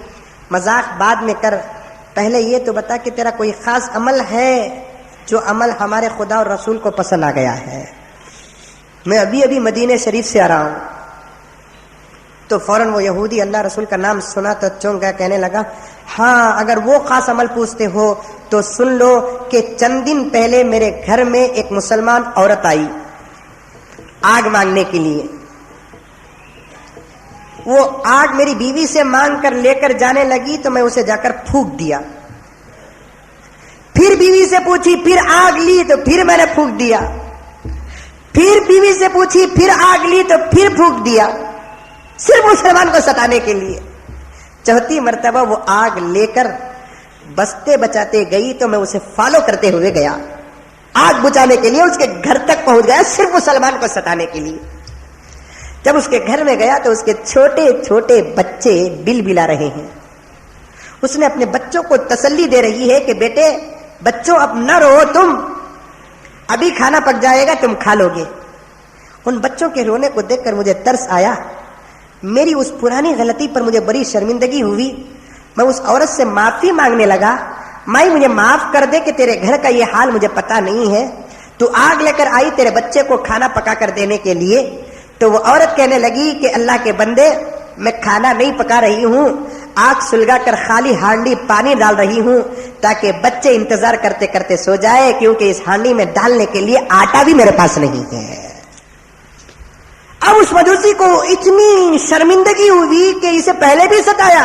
مذاق بعد میں کر، پہلے یہ تو بتا کہ تیرا کوئی خاص عمل ہے جو عمل ہمارے خدا اور رسول کو پسند آ گیا ہے. میں ابھی مدینہ شریف سے آ رہا ہوں. تو فوراً وہ یہودی اللہ رسول کا نام سنا تو چونک گیا، کہنے لگا ہاں اگر وہ خاص عمل پوچھتے ہو تو سن لو کہ چند دن پہلے میرے گھر میں ایک مسلمان عورت آئی آگ مانگنے کے لیے. وہ آگ میری بیوی سے مانگ کر لے کر جانے لگی تو میں اسے جا کر پھونک دیا. پھر بیوی سے پوچھی، پھر آگ لی تو پھر میں نے پھونک دیا. پھر بیوی سے پوچھی، پھر آگ لی تو پھر پھونک دیا، صرف مسلمان کو ستانے کے لیے. چوتھی مرتبہ وہ آگ لے کر بستے بچاتے گئی تو میں اسے فالو کرتے ہوئے گیا، آگ بجھانے کے لیے اس کے گھر تک پہنچ گیا صرف مسلمان کو ستانے کے لیے. جب اس کے گھر میں گیا تو اس کے چھوٹے چھوٹے بچے بل بلا رہے ہیں. اس نے اپنے بچوں کو تسلی دے رہی ہے کہ بیٹے بچوں اب نہ رو، تم ابھی کھانا پک جائے گا، تم کھا لو گے. ان بچوں کے رونے کو دیکھ کر مجھے ترس آیا. میری اس پرانی غلطی پر مجھے بڑی شرمندگی ہوئی. میں اس عورت سے معافی مانگنے لگا، مائی مجھے معاف کر دے کہ تیرے گھر کا یہ حال مجھے پتا نہیں ہے. تو آگ لے کر آئی تیرے بچے کو کھانا پکا کر دینے کے لیے. تو وہ عورت کہنے لگی کہ اللہ کے بندے میں کھانا نہیں پکا رہی ہوں، آگ سلگا کر خالی ہانڈی پانی ڈال رہی ہوں تاکہ بچے انتظار کرتے کرتے سو جائے، کیونکہ اس ہانڈی میں ڈالنے کے لیے آٹا بھی میرے پاس نہیں ہے. اب اس مجوسی کو اتنی شرمندگی ہوئی کہ اسے پہلے بھی ستایا،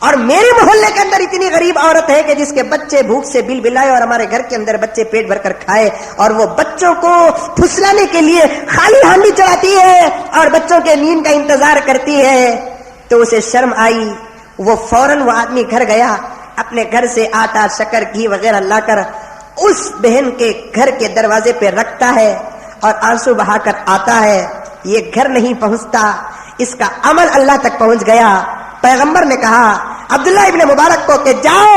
اور میرے محلے کے اندر اتنی غریب عورت ہے کہ جس کے بچے بھوک سے بل بلائے اور ہمارے گھر کے اندر بچے پیٹ بھر کر کھائے، اور وہ بچوں کو پھسلانے کے لیے خالی ہانڈی چڑھاتی ہے اور بچوں کے نیند کا انتظار کرتی ہے. تو اسے شرم آئی. وہ فوراً وہ آدمی گھر گیا، اپنے گھر سے آٹا شکر گھی وغیرہ لا کر اس بہن کے گھر کے دروازے پہ رکھتا ہے اور آنسو بہا کر آتا ہے. یہ گھر نہیں پہنچتا، اس کا عمل اللہ تک پہنچ گیا. پیغمبر نے کہا عبداللہ ابن مبارک کو کہ جاؤ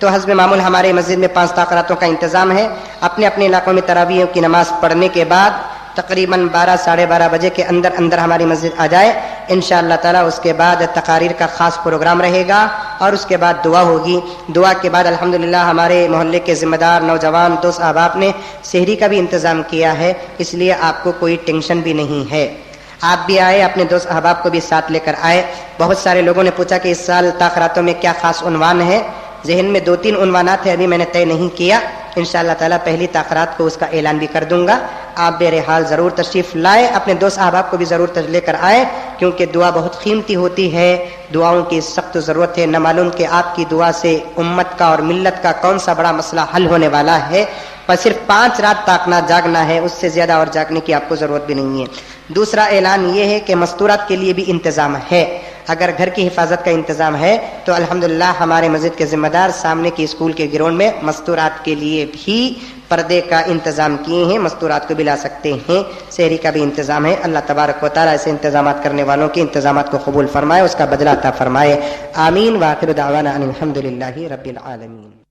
تو حسب معمول ہمارے مسجد میں 5 تقریراتوں کا انتظام ہے. اپنے اپنے علاقوں میں تراویح کی نماز پڑھنے کے بعد تقریباً 12 ساڑھے 12 بجے کے اندر ہماری مسجد آ جائے انشاءاللہ تعالی. اس کے بعد تقاریر کا خاص پروگرام رہے گا اور اس کے بعد دعا ہوگی. دعا کے بعد الحمدللہ ہمارے محلے کے ذمہ دار نوجوان دوست احباب نے سحری کا بھی انتظام کیا ہے, اس لیے آپ کو کوئی ٹینشن بھی نہیں ہے. آپ بھی آئے, اپنے دوست احباب کو بھی ساتھ لے کر آئے. بہت سارے لوگوں نے پوچھا کہ اس سال تاخیراتوں میں کیا خاص عنوان ہے. ذہن میں 2-3 عنوانات ہیں, ابھی میں نے طے نہیں کیا. انشاءاللہ تعالی پہلی تاخیرات کو اس کا اعلان بھی کر دوں گا. آپ بہرحال ضرور تشریف لائے, اپنے دوست احباب کو بھی ضرور لے کر آئے, کیونکہ دعا بہت قیمتی ہوتی ہے. دعاؤں کی سخت ضرورت ہے. نہ معلوم کہ آپ کی دعا سے امت کا اور ملت کا کون سا بڑا مسئلہ حل ہونے والا ہے. پر صرف 5 رات جاگنا ہے, اس سے زیادہ اور جاگنے کی آپ کو ضرورت بھی نہیں ہے. دوسرا اعلان یہ ہے کہ مستورات کے لیے بھی انتظام ہے. اگر گھر کی حفاظت کا انتظام ہے تو الحمدللہ ہمارے مسجد کے ذمہ دار سامنے کی اسکول کے گراؤنڈ میں مستورات کے لیے بھی پردے کا انتظام کیے ہیں. مستورات کو بھی لا سکتے ہیں. سحری کا بھی انتظام ہے. اللہ تبارک و تعالی ایسے انتظامات کرنے والوں کے انتظامات کو قبول فرمائے, اس کا بدلہ عطا فرمائے. آمین. وآخر دعوانا ان الحمدللہ رب العالمین.